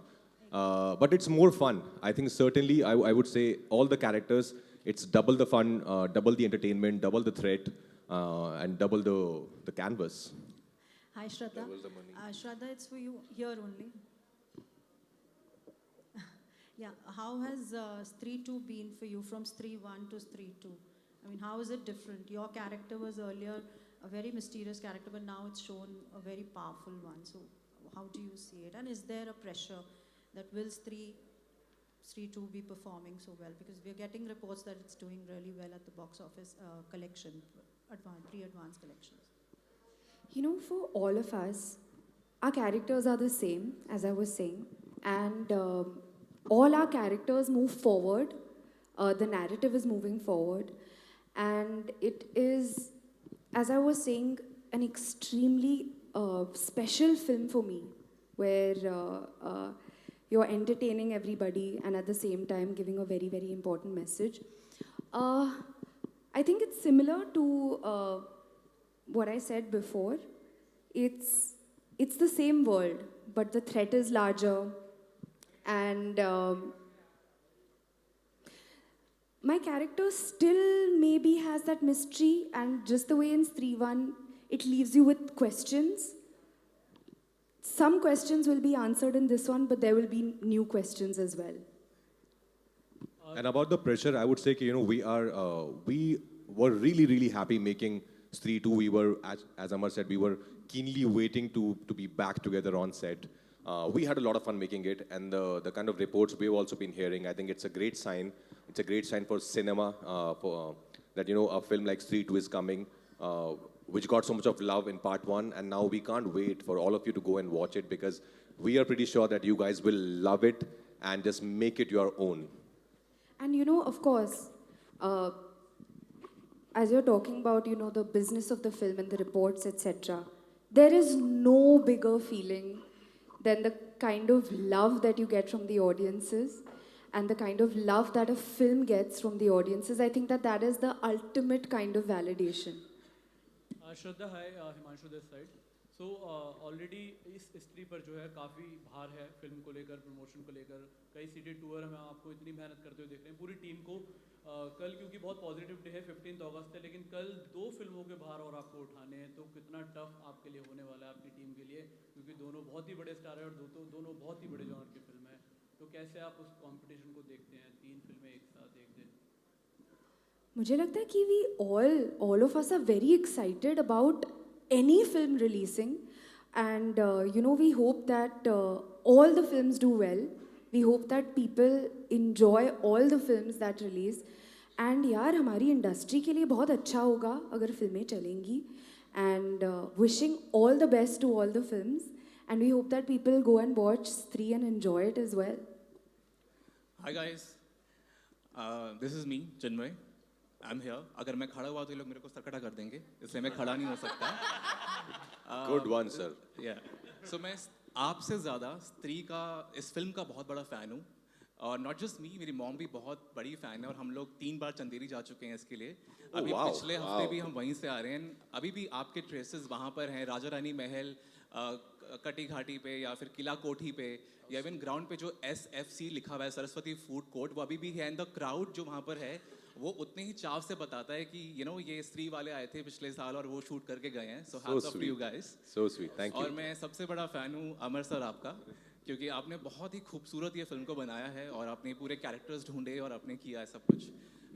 But it's more fun. I think certainly I would say all the characters, it's double the fun, double the entertainment, double the threat, and double the canvas. Hi, Shraddha. Shraddha, it's for you here only. Yeah, how has Stree 2 been for you from Stree 1 to Stree 2? I mean, how is it different? Your character was earlier a very mysterious character, but now it's shown a very powerful one. So how do you see it? And is there a pressure that will Stree 2 be performing so well? Because we're getting reports that it's doing really well at the box office collection, pre-advanced collections. You know, for all of us, our characters are the same, as I was saying, and all our characters move forward. The narrative is moving forward, and it is, as I was saying, an extremely special film for me, where you're entertaining everybody and at the same time giving a very, very important message. I think it's similar to what I said before. It's the same world, but the threat is larger, and my character still maybe has that mystery, and just the way in Stree 1, it leaves you with questions. Some questions will be answered in this one, but there will be new questions as well. And about the pressure, I would say, we were really, really happy making Stree 2. We were, as Amar said, we were keenly waiting to be back together on set. We had a lot of fun making it, and the kind of reports we've also been hearing, I think it's a great sign. It's a great sign for cinema, that, a film like Stree 2 is coming, which got so much of love in part 1, and now we can't wait for all of you to go and watch it, because we are pretty sure that you guys will love it and just make it your own. And of course, as you're talking about, the business of the film and the reports, etc., there is no bigger feeling than the kind of love that you get from the audiences and the kind of love that a film gets from the audiences. I think that is the ultimate kind of validation. Shraddha, hi, Himanshu this side. So already इस स्त्री पर जो है काफ़ी भार है film को लेकर, प्रमोशन को लेकर. कई सिटी टूर हम आपको इतनी मेहनत करते हुए देख रहे हैं पूरी टीम को. कल क्योंकि बहुत पॉजिटिव डे है, 15 अगस्त है, लेकिन कल 2 फिल्मों के भार और आपको उठाने हैं, तो कितना टफ आपके लिए होने वाला है, आपकी टीम के लिए, क्योंकि दोनों बहुत ही बड़े स्टार हैं और दोनों बहुत ही बड़े जॉनर की फिल्म है. तो कैसे आप उस कंपटीशन को देखते हैं, 3 फिल्में एक साथ एक दिन? मुझे लगता है कि we all of us are very excited about any film releasing, and we hope that all the films do well. We hope that people enjoy all the films that release, and यार हमारी industry के लिए बहुत अच्छा होगा अगर फिल्में चलेंगी, and wishing all the best to all the films. And we hope that people go and watch Stree and enjoy it as well. Hi guys, this is me, Chinmay. I'm here. अगर मैं खड़ा हुआ तो ये लोग मेरे को सरकटा कर देंगे, इसलिए मैं खड़ा नहीं हो सकता. Good one, sir. Yeah. So मैं आपसे ज़्यादा स्त्री का इस फिल्म का बहुत बड़ा फ़ैन हूँ. और नॉट जस्ट मी, मेरी मॉम भी बहुत बड़ी फ़ैन है और हम लोग 3 बार चंदेरी जा चुके हैं इसके लिए. अभी wow, पिछले हफ्ते भी हम वहीं से आ रहे हैं. अभी भी आपके ट्रेसेस वहाँ पर हैं, राजा रानी महल, कटी घाटी पे या फिर किला कोठी पे, या इवन ग्राउंड पे जो SFC लिखा हुआ है, सरस्वती फूड कोर्ट, वो अभी भी है. एंड द क्राउड जो वहाँ पर है वो उतने ही चाव से बताता है कि यू नो ये स्त्री वाले आए थे पिछले साल और वो शूट करके गए हैं. So hats off to you guys. So sweet. Thank you. और मैं सबसे बड़ा फ़ैन हूँ अमर सर आपका, क्योंकि आपने बहुत ही खूबसूरत ये फिल्म को बनाया है और आपने पूरे कैरेक्टर्स ढूंढे और आपने किया है सब कुछ.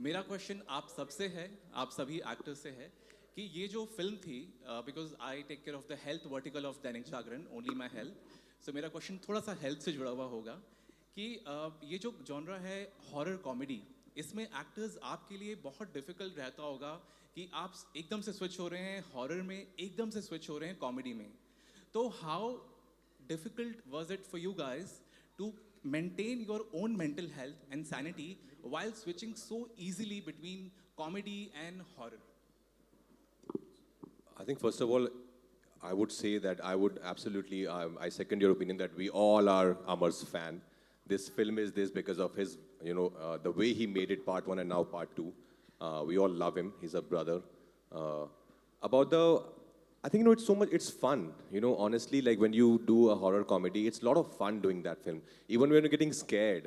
मेरा क्वेश्चन आप सबसे है, आप सभी एक्टर्स से है कि ये जो फिल्म थी, because I take care of the health vertical of Dainik Jagran, only my health. सो मेरा क्वेश्चन थोड़ा सा हेल्थ से जुड़ा हुआ होगा कि ये जो जॉनरा है हॉरर कॉमेडी, इसमें एक्टर्स आपके लिए बहुत डिफिकल्ट रहता होगा कि आप एकदम से स्विच हो रहे हैं हॉरर में, एकदम से स्विच हो रहे हैं कॉमेडी में. तो how difficult was it for you guys to maintain your own mental health and sanity while switching so easily between comedy and horror? I think first of all, I would say that I would absolutely, I second your opinion that we all are Amar's fan. This film is this because of his, the way he made it part 1 and now part 2. We all love him. He's a brother. I think, it's so much, it's fun. Honestly, like when you do a horror comedy, it's a lot of fun doing that film. Even when you're getting scared,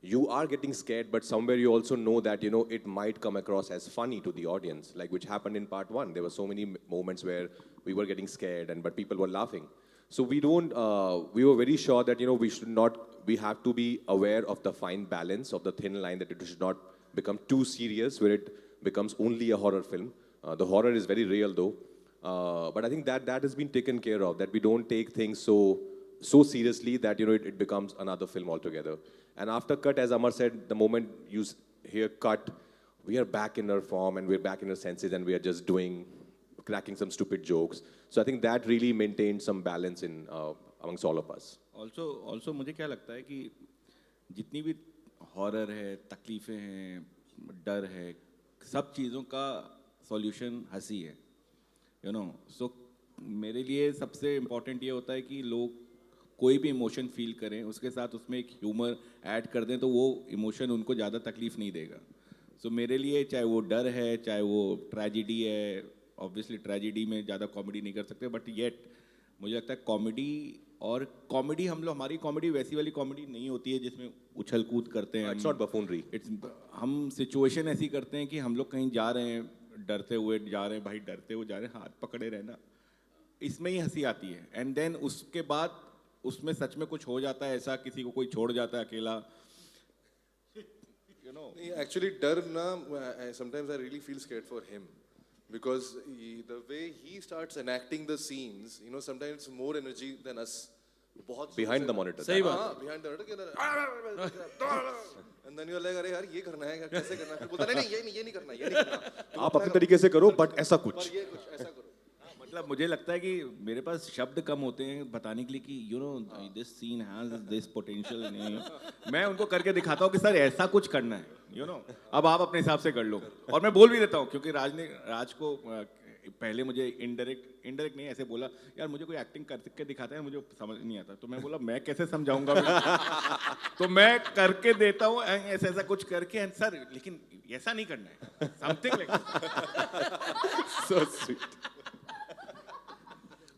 you are getting scared, but somewhere you also know that, it might come across as funny to the audience, like which happened in part 1. There were so many moments where we were getting scared, but people were laughing. So we were very sure that, we have to be aware of the fine balance of the thin line, that it should not become too serious where it becomes only a horror film. The horror is very real though. But I think that has been taken care of, that we don't take things so seriously that, it becomes another film altogether. And after cut, as Amar said, the moment you hear cut, we are back in our form and we're back in our senses and we are just cracking some stupid jokes. So I think that really maintained some balance in amongst all of us. Also मुझे क्या लगता है कि जितनी भी horror है, तकलीफ़ें हैं, डर है, सब चीज़ों का सॉल्यूशन हंसी है. सो मेरे लिए सबसे इम्पॉर्टेंट ये होता है कि लोग कोई भी इमोशन फील करें, उसके साथ उसमें एक ह्यूमर ऐड कर दें तो वो इमोशन उनको ज़्यादा तकलीफ़ नहीं देगा. सो मेरे लिए चाहे वो डर है, चाहे वो ट्रेजिडी है, ऑब्वियसली ट्रेजिडी में ज़्यादा कॉमेडी नहीं कर सकते, बट येट मुझे लगता है कॉमेडी हमारी कॉमेडी वैसी वाली कॉमेडी नहीं होती है जिसमें उछल कूद करते हैं. It's not buffoonery. हम सिचुएशन ऐसी करते हैं कि हम लोग कहीं जा रहे हैं, डरते हुए जा रहे हैं, भाई डरते हुए जा रहे हैं, हाथ पकड़े रहना, इसमें ही हंसी आती है. एंड देन उसके बाद उसमें सच में कुछ हो जाता है ऐसा, किसी को कोई छोड़ जाता है अकेला. Actually, डर ना, sometimes I really feel scared for him because the way he starts enacting the scenes, sometimes it's more energy than us. बहुत Behind the monitor. सही बात. Behind the monitor. And then you're like, अरे यार ये करना है, कैसे करना है? फिर बोलता नहीं ये नहीं करना. आप अपने तरीके से करो, but ऐसा कुछ. ये कुछ ऐसा करो. मतलब मुझे लगता है कि मेरे पास शब्द कम होते हैं बताने के लिए कि this scene has this potential. मैं उनको करके दिखाता हूँ कि सर ऐसा कुछ करना है, अब आप अपने हिसाब से कर लो. और मैं बोल भी देता हूँ क्योंकि राज को पहले मुझे इनडायरेक्ट नहीं ऐसे बोला, यार मुझे कोई एक्टिंग करके दिखाता है, मुझे समझ नहीं आता. तो मैं बोला मैं कैसे समझाऊंगा. तो मैं करके देता हूँ ऐसा कुछ करके, सर लेकिन ऐसा नहीं करना है, समथिंग लाइक. So sweet.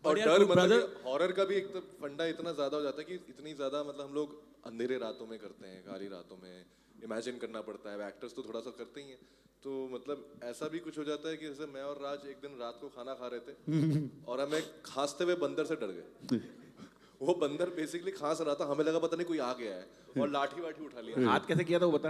और डर मतलब हॉरर का भी एक तो फंडा इतना ज्यादा हो जाता है कि इतनी ज्यादा मतलब हम लोग अंधेरे रातों में करते हैं, काली रातों में इमेजिन करना पड़ता है. एक्टर्स तो थोड़ा सा करते ही हैं, तो मतलब ऐसा भी कुछ हो जाता है कि जैसे मैं और राज एक दिन रात को खाना खा रहे थे और हमें खांसते हुए बंदर से डर गए. वो बंदर बेसिकली खांस रहा था, हमें लगा पता नहीं कोई आ गया है और लाठी वाठी उठा लिया. हाथ कैसे किया था वो बता.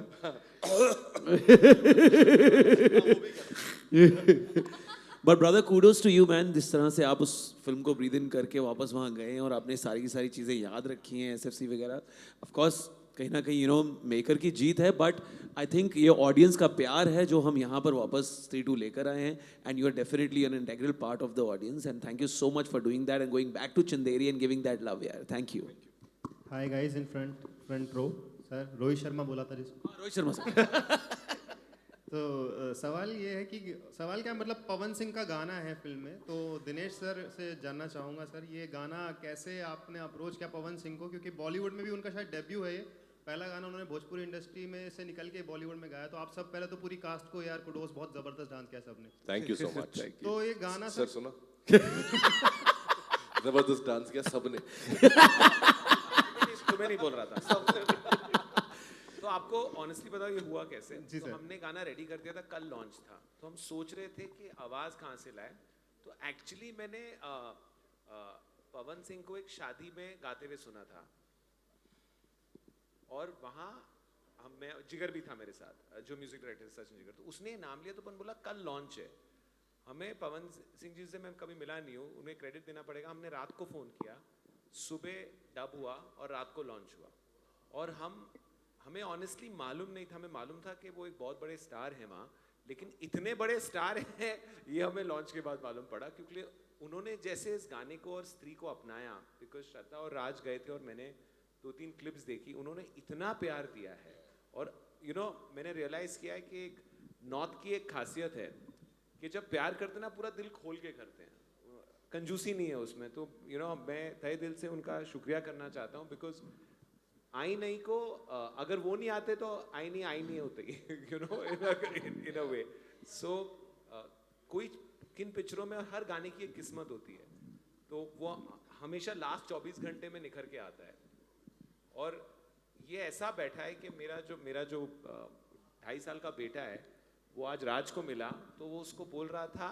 But brother kudos to you man, जिस तरह से आप उस फिल्म को ब्रीद इन करके वापस वहाँ गए और आपने सारी की सारी चीज़ें याद रखी हैं, SFC वगैरह. ऑफ कोर्स कहीं ना कहीं मेकर की जीत है, बट आई थिंक ये ऑडियंस का प्यार है जो हम यहाँ पर वापस 3-2 लेकर आए हैं, and you are definitely an integral part of the audience, and thank you so much for doing that and going back to Chanderi and giving that love यार, thank you. Hi guys in front row, sir Rohit Sharma बोला था जिसको। Rohit Sharma sir. तो सवाल ये है कि सवाल क्या मतलब पवन सिंह का गाना है फिल्म में, तो दिनेश सर से जानना चाहूँगा सर ये गाना कैसे आपने अप्रोच किया पवन सिंह को, क्योंकि बॉलीवुड में भी उनका शायद डेब्यू है, ये पहला गाना उन्होंने भोजपुरी इंडस्ट्री में से निकल के बॉलीवुड में गाया, तो आप सब पहले तो पूरी कास्ट को यार कुडोस, बहुत जबरदस्त डांस किया सबने। Thank you so much. तो ये गाना सर सुनो जबरदस्त डांस किया सबने। तुम्हें नहीं बोल रहा था, सबने। तो आपको ऑनेस्टली बताओ ये हुआ कैसे? जी तो सर। हमने गाना रेडी कर दिया था, कल लॉन्च था, तो हम सोच रहे थे कि आवाज़ कहाँ से लाए। तो एक्चुअली मैंने पवन सिंह को एक शादी में गाते हुए सुना था, और वहाँ मैं जिगर भी था मेरे साथ, जो म्यूजिक डायरेक्टर सचिन जिगर, तो उसने नाम लिया, तो अपन बोला कल लॉन्च है। हमें पवन सिंह जी से मैं कभी मिला नहीं हूँ, उन्हें क्रेडिट देना पड़ेगा। हमने रात को फ़ोन किया, सुबह डब हुआ और रात को लॉन्च हुआ, और हमें ऑनेस्टली मालूम नहीं था। हमें मालूम था कि वो एक बहुत बड़े स्टार हैं वहाँ, लेकिन इतने बड़े स्टार हैं ये हमें लॉन्च के बाद मालूम पड़ा, क्योंकि उन्होंने जैसे इस गाने को और स्त्री को अपनाया, बिकॉज श्रद्धा और राज गए थे और मैंने 2-3 क्लिप्स देखी, उन्होंने इतना प्यार दिया है। और मैंने रियलाइज़ किया है कि एक नॉर्थ की एक खासियत है कि जब प्यार करते ना पूरा दिल खोल के करते हैं, कंजूसी नहीं है उसमें। तो मैं तहे दिल से उनका शुक्रिया करना चाहता हूँ, बिकॉज आई नहीं को अगर वो नहीं आते तो आई नहीं होती इन अ वे। सो कोई किन पिक्चरों में हर गाने की एक किस्मत होती है, तो वो हमेशा लास्ट 24 घंटे में निखर के आता है। और ये ऐसा बैठा है कि मेरा जो 2.5 साल का बेटा है, वो आज राज को मिला, तो वो उसको बोल रहा था,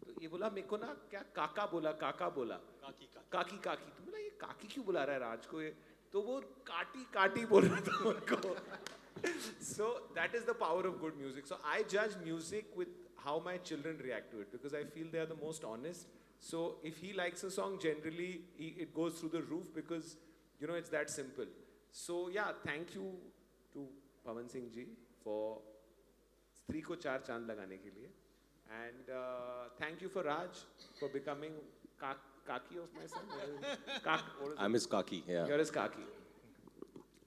तो ये बोला मेरे को ना क्या काका बोला काकी तो बोला ये काकी क्यों बुला रहा है राज को, ये तो वो काटी बोल रहा था उनको। So that is the power of good music. So I judge music with how my children react to it, because I feel they are the most honest. So if he likes a song, generally it goes through the roof, because it's that simple. So yeah, thank you to Pawan Singh ji for स्त्री को 4 चांद लगाने के लिए, and thank you for Raj for becoming Kaki of my son. I'm his Kaki, yeah. You're his Kaki.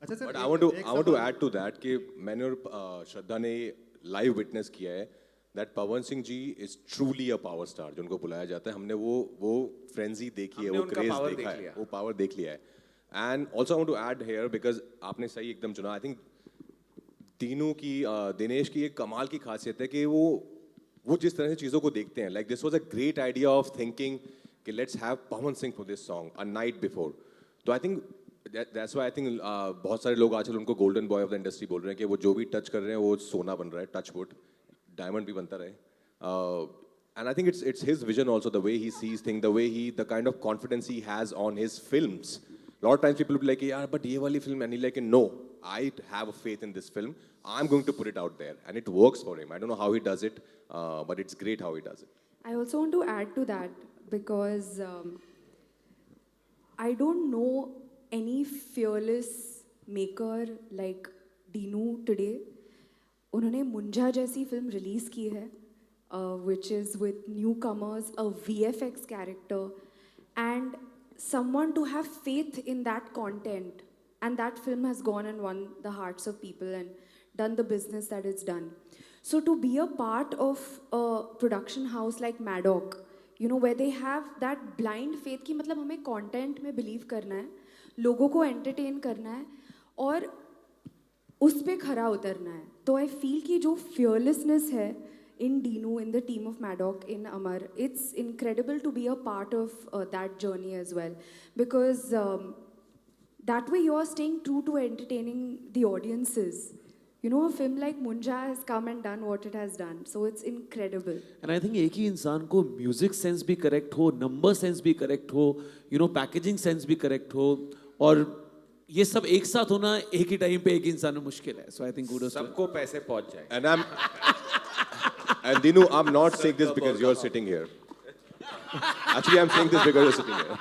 अच्छा sir, But I want to add to that कि मैंने और श्रद्धा ने लाइव विटनेस किया है that Pawan Singh ji is truly a power star, जो उनको बुलाया जाता है। हमने वो फ्रेंजी देखी है, वो क्रेज देखा है, वो पावर देख लिया है। And also I want to add here, because आपने सही एकदम चुना। I think दिनेश की एक कमाल की खासियत है कि वो जिस तरह से चीज़ों को देखते हैं, like this was a great idea of thinking कि let's have Pawan Singh for this song a night before. तो I think that's why I think बहुत सारे लोग आजकल उनको golden boy of the industry बोल रहे हैं कि वो जो भी टच कर रहे हैं वो सोना बन रहा है, टच वुड, डायमंड भी बनता रहे। And I think it's his vision also, the way he sees things, the kind of confidence he has on his films. A lot of times people will be like, yeah, but ये वाली film, and he's like, no, I have a faith in this film. I'm going to put it out there, and it works for him. I don't know how he does it, but it's great how he does it. I also want to add to that, because I don't know any fearless maker like Dinu today. उन्होंने मुंजा जैसी film release की है, which is with newcomers, a VFX character, and someone to have faith in that content. And that film has gone and won the hearts of people and done the business that it's done. So to be a part of a production house like Maddock, where they have that blind faith कि मतलब हमें content में believe करना है, लोगों को entertain करना है और उस पे खरा उतरना है। तो I feel कि जो fearlessness है in Dinu, in the team of Maddock, in Amar, it's incredible to be a part of that journey as well, because that way you are staying true to entertaining the audiences. A film like Munja has come and done what it has done, so it's incredible. And I think एक ही इंसान को music sense भी correct हो, number sense भी correct हो, packaging sense भी correct हो, और ये सब एक साथ होना एक ही टाइम पे एक इंसान में मुश्किल है. So I think kudos to सबको पैसे पहुंच जाए. And Dinu, I'm not saying this because you're sitting here. Actually, I'm saying this because you're sitting here.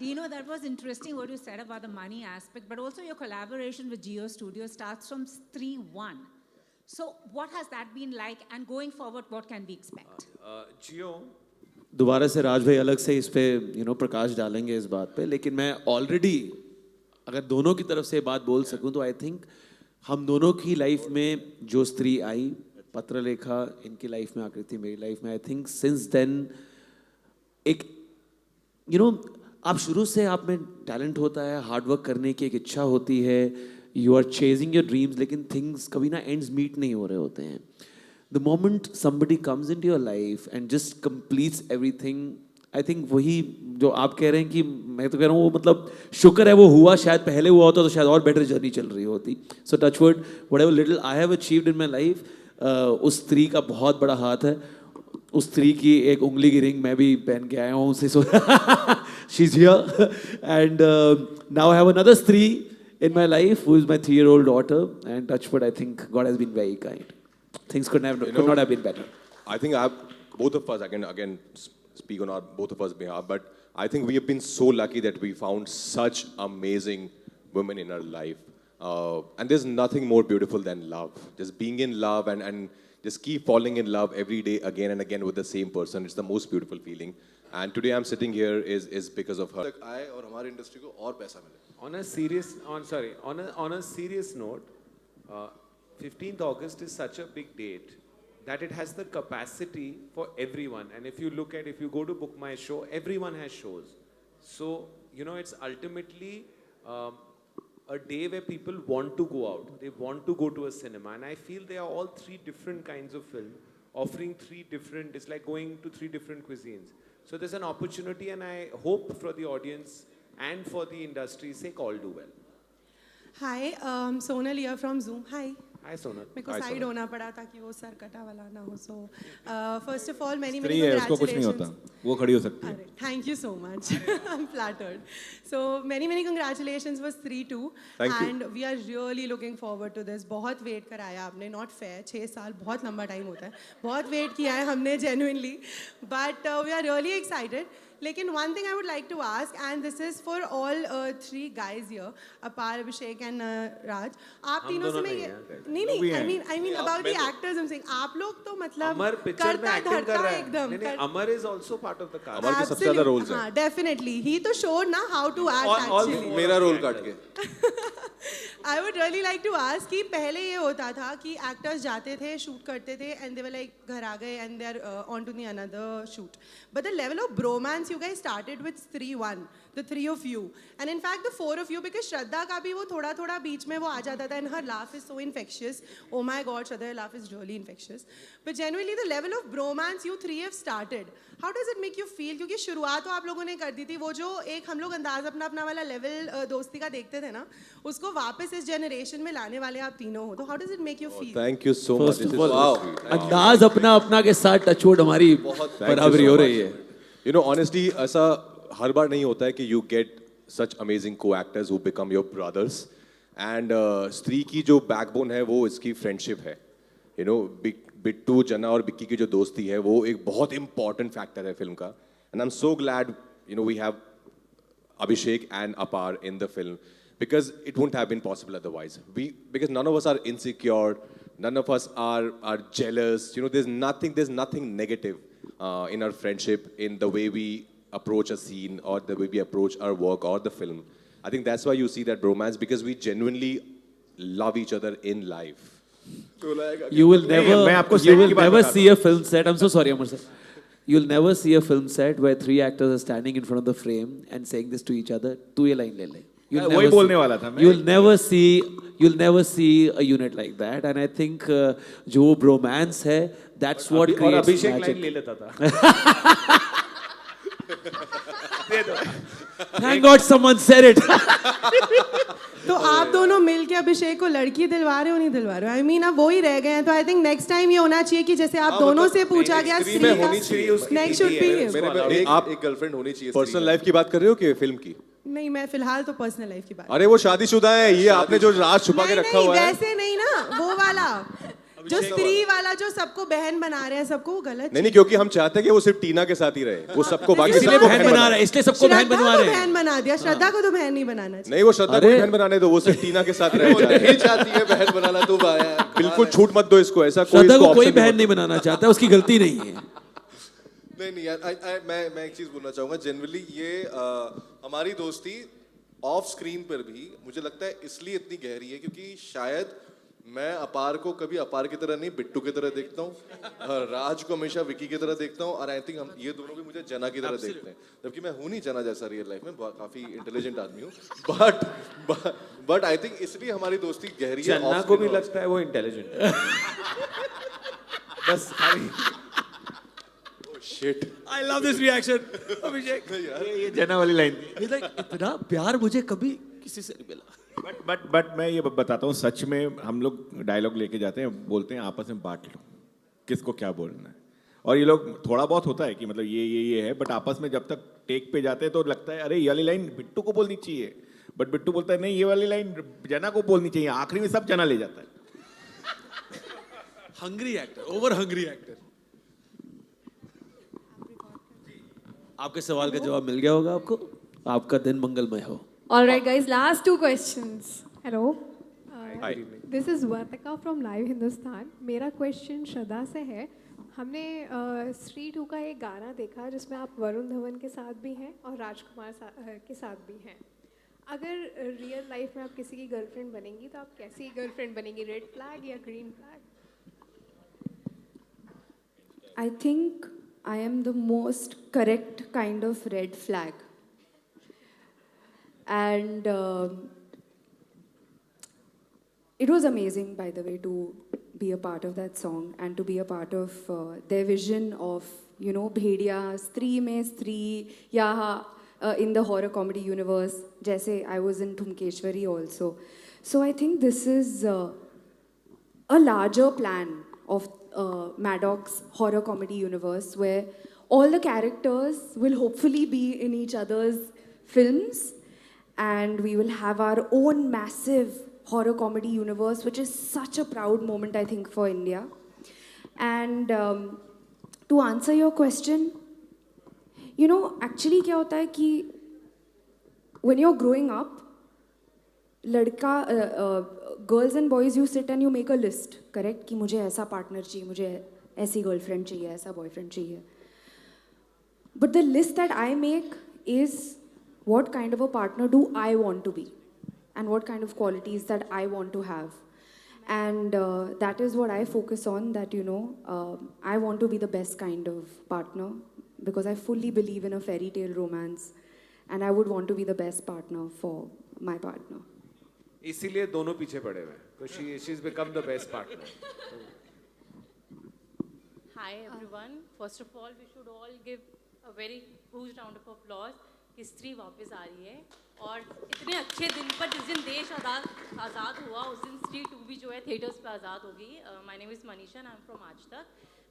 Dino, that was interesting what you said about the money aspect, but also your collaboration with Geo Studio starts from Stree 1. So what has that been like, and going forward, what can we expect? Geo, दोबारा से राज भाई अलग से इस पे प्रकाश डालेंगे इस बात पे, लेकिन मैं ऑलरेडी अगर दोनों की तरफ से बात बोल सकूं तो आई थिंक हम दोनों की लाइफ में जो स्त्री आई, पत्रलेखा इनकी लाइफ में, आकृति मेरी लाइफ में, आई थिंक सिंस देन एक आप शुरू से आप में टैलेंट होता है, हार्डवर्क करने की एक इच्छा होती है, you are chasing your dreams, लेकिन थिंग्स कभी ना एंड्स मीट नहीं हो रहे होते हैं. The moment somebody comes into your life and just completes everything, I think वही जो आप कह रहे हैं कि मैं तो कह रहा हूँ वो मतलब शुक्र है वो हुआ, शायद पहले हुआ होता तो शायद और बेटर जर्नी चल रही होती. So touch wood whatever little I have achieved in my life, उस स्त्री का बहुत बड़ा हाथ है. उस स्त्री की एक उंगली की रिंग मैं भी पहन के आया हूँ उसे. So she is here and now I have another स्त्री in my life who is my 3-year-old daughter, and touchwood I think God has been very kind. Things could not have been better. I think both of us, I can again speak on both of us behalf, but I think we have been so lucky that we found such amazing women in our life, and there's nothing more beautiful than love. Just being in love and just keep falling in love every day again and again with the same person. It's the most beautiful feeling, and today I'm sitting here is because of her. आए और हमारी industry को और पैसा मिले. on a serious note, 15th August is such a big date that it has the capacity for everyone. And if you go to Book My Show, everyone has shows. So, it's ultimately a day where people want to go out. They want to go to a cinema. And I feel they are all 3 different kinds of film, offering 3 different, it's like going to 3 different cuisines. So there's an opportunity, and I hope for the audience and for the industry's sake, all do well. Hi, Sonal here from Zoom. Hi. Hi, Sonal. मेरे को side होना पड़ा ताकि वो sir कटा वाला ना हो. So first of all, many स्त्री है, उसको कुछ नहीं होता, वो खड़ी हो सकती है. Thank you so much. I'm flattered. So many congratulations for Stree 2. Thank you. And we are really looking forward to this. बहुत वेट कराया आपने, not fair. 6 साल बहुत लंबा टाइम होता है. बहुत वेट किया है हमने genuinely. But we are really excited. लेकिन one thing I would like to ask, and this is for all 3 guys here, Apar, Abhishek and Raj. आप तीनों से मैं ये नहीं, I mean about the actors I'm saying. आप लोग तो मतलब अमर पिक्चर में एक्टिंग कर रहा है एकदम. नहीं, अमर is also part of the cast. अमर के सबसे ज़्यादा रोल्स हैं. हाँ, definitely. He तो showed ना how to act actually. मेरा रोल काट के. I would really like to ask कि पहले ये होता था कि actors जाते थे, shoot करते थे, and they were like घर आ गए and they are on to the another shoot. But the level of bromance you guys started with Stree 1, the 3 of you, and in fact the 4 of you, because Shraddha का भी वो थोड़ा बीच में वो आ जाता था, and her laugh is so infectious. Oh my God, Shraddha, your laugh is really infectious. But genuinely the level of bromance you 3 have started, how does it make you feel? क्योंकि शुरुआत तो आप लोगों ने कर दी थी, वो जो एक हम लोग अंदाज अपना वाला लेवल दोस्ती का देखते थे ना, उसको वापस इस जनरेशन में लाने वाले आप तीनों हो, तो how does it make you feel? Thank you so much. First of all, अंदाज अपना के साथ टचवुड हमारी बराबरी हो रही है. Honestly, ऐसा हर बार नहीं होता है कि you get such amazing co-actors who become your brothers. And स्त्री की जो backbone है वो इसकी friendship है. बिट्टू, जना और बिक्की की जो दोस्ती है वो एक बहुत important factor है फिल्म का. And I'm so glad we have Abhishek and Apar in the film, because it wouldn't have been possible otherwise. Because none of us are insecure, none of us are jealous. There's nothing negative in our friendship, in the way we approach a scene or the way we approach our work or the film. I think that's why you see that bromance, because we genuinely love each other in life. You will never see a film set. I'm so sorry, Amar sir. You'll never see a film set where 3 actors are standing in front of the frame and saying this to each other. तू ये line ले ले. वही बोलने वाला था मैं. You'll never see a unit like that, and I think जो bromance है, that's what creates और अभिषेक magic. line ले लेता था. Thank God someone said it. तो आप दोनों मिलके अभिषेक को लड़की दिलवा रहे हो नहीं दिलवा रहे हो? I mean अब वो ही रह गए हैं, तो I think next time ये होना चाहिए कि जैसे आप दोनों से पूछा गया स्त्री का, next should be him. आप एक गर्लफ्रेंड होनी चाहिए. पर्सनल लाइफ की बात कर रहे हो कि फिल्म की? नहीं, मैं फिलहाल तो पर्सनल लाइफ की बात. अरे वो शादीशुदा है, ये आपने जो राज छुपा के रखा हुआ है. वैसे नहीं ना, वो वाला जो स्त्री वाला जो सबको बहन बना रहे हैं सबको, वो गलत नहीं, क्योंकि हम चाहते हैं कि वो सिर्फ टीना के साथ ही रहे, वो सबको बाकी इसलिए सबको बहन बना रहा है, इसलिए सबको बहन बनवा रहे हैं। बहन बना दिया, श्रद्धा को तो बहन नहीं बनाना चाहिए। नहीं, वो श्रद्धा को बहन बनाने दो, वो सिर्फ टीना के साथ रहे चाहते हैं। चाहती है बहन बनाना, तू भाया बिल्कुल छूट मत दो इसको, ऐसा कोई श्रद्धा इसको को कोई option बहन मत नहीं बनाना चाहता, उसकी गलती नहीं है। नहीं यार, मैं एक चीज बोलना चाहूंगा। जनरली ये हमारी दोस्ती ऑफ स्क्रीन पर भी मुझे लगता है इसलिए इतनी गहरी है क्योंकि शायद मैं अपार को कभी अपार की तरह नहीं, बिट्टू की तरह देखता हूँ, राज को हमेशा विकी की तरह देखता हूँ, और आई थिंक हम ये दोनों भी मुझे जना की तरह देखते हैं, जबकि मैं हूँ नहीं जना जैसा रियल लाइफ में, काफी इंटेलिजेंट आदमी हूँ, बट आई थिंक इसलिए हमारी दोस्ती गहरी है। चन्ना को भी लगता है वो इंटेलिजेंट है। बस खाली shit, I love this reaction, अभिषेक। ये जना वाली लाइन थी। He's like, इतना प्यार मुझे कभी किसी से नहीं मिला। बट मैं ये बताता हूँ, सच में हम लोग डायलॉग लेके जाते हैं, बोलते हैं आपस में बांट लो किसको क्या बोलना है, और ये लोग थोड़ा बहुत होता है कि मतलब ये है, बट आपस में जब तक टेक पे जाते हैं तो लगता है अरे ये वाली लाइन बिट्टू को बोलनी चाहिए, बट बिट्टू बोलता है नहीं ये वाली लाइन जना को बोलनी चाहिए, आखिरी में सब जना ले जाता है। Hungry actor, over hungry actor. आपके सवाल का जवाब मिल गया होगा आपको, आपका दिन मंगलमय हो। All right, guys, last 2 questions. Hello. Hi. This is Vartika from Live Hindustan. मेरा क्वेश्चन श्रद्धा से है। हमने स्त्री 2 का एक गाना देखा जिसमें आप वरुण धवन के साथ भी हैं और राजकुमार के साथ भी हैं। अगर रियल लाइफ में आप किसी की गर्लफ्रेंड बनेंगी तो आप कैसी गर्लफ्रेंड बनेंगी, रेड फ्लैग या green flag? I think I am the most correct kind of red flag. And it was amazing, by the way, to be a part of that song and to be a part of their vision of, you know, Bhediya, Stree mein Stree, Yaha, in the horror comedy universe, jaise I was in Thumkeshwari also. So I think this is a larger plan of Maddox's horror comedy universe where all the characters will hopefully be in each other's films, and we will have our own massive horror comedy universe, which is such a proud moment, I think, for India. And to answer your question, you know, actually क्या होता है कि when you're growing up, girls and boys, you sit and you make a list, correct? कि मुझे ऐसा partner चाहिए, मुझे ऐसी girlfriend चाहिए, ऐसा boyfriend चाहिए. But the list that I make is what kind of a partner do I want to be and what kind of qualities that I want to have. And that is what I focus on, that, you know, I want to be the best kind of partner because I fully believe in a fairy tale romance and I would want to be the best partner for my partner. इसीलिए दोनों पीछे पड़े हुए हैं, because she's become the best partner. Hi everyone. First of all, we should all give a very huge round of applause कि स्त्री वापस आ रही है, और इतने अच्छे दिन पर जिस दिन देश आज़ाद हुआ उस दिन स्त्री 2 भी जो है थिएटर्स पे आज़ाद होगी। My name is Manisha, I am from आज तक।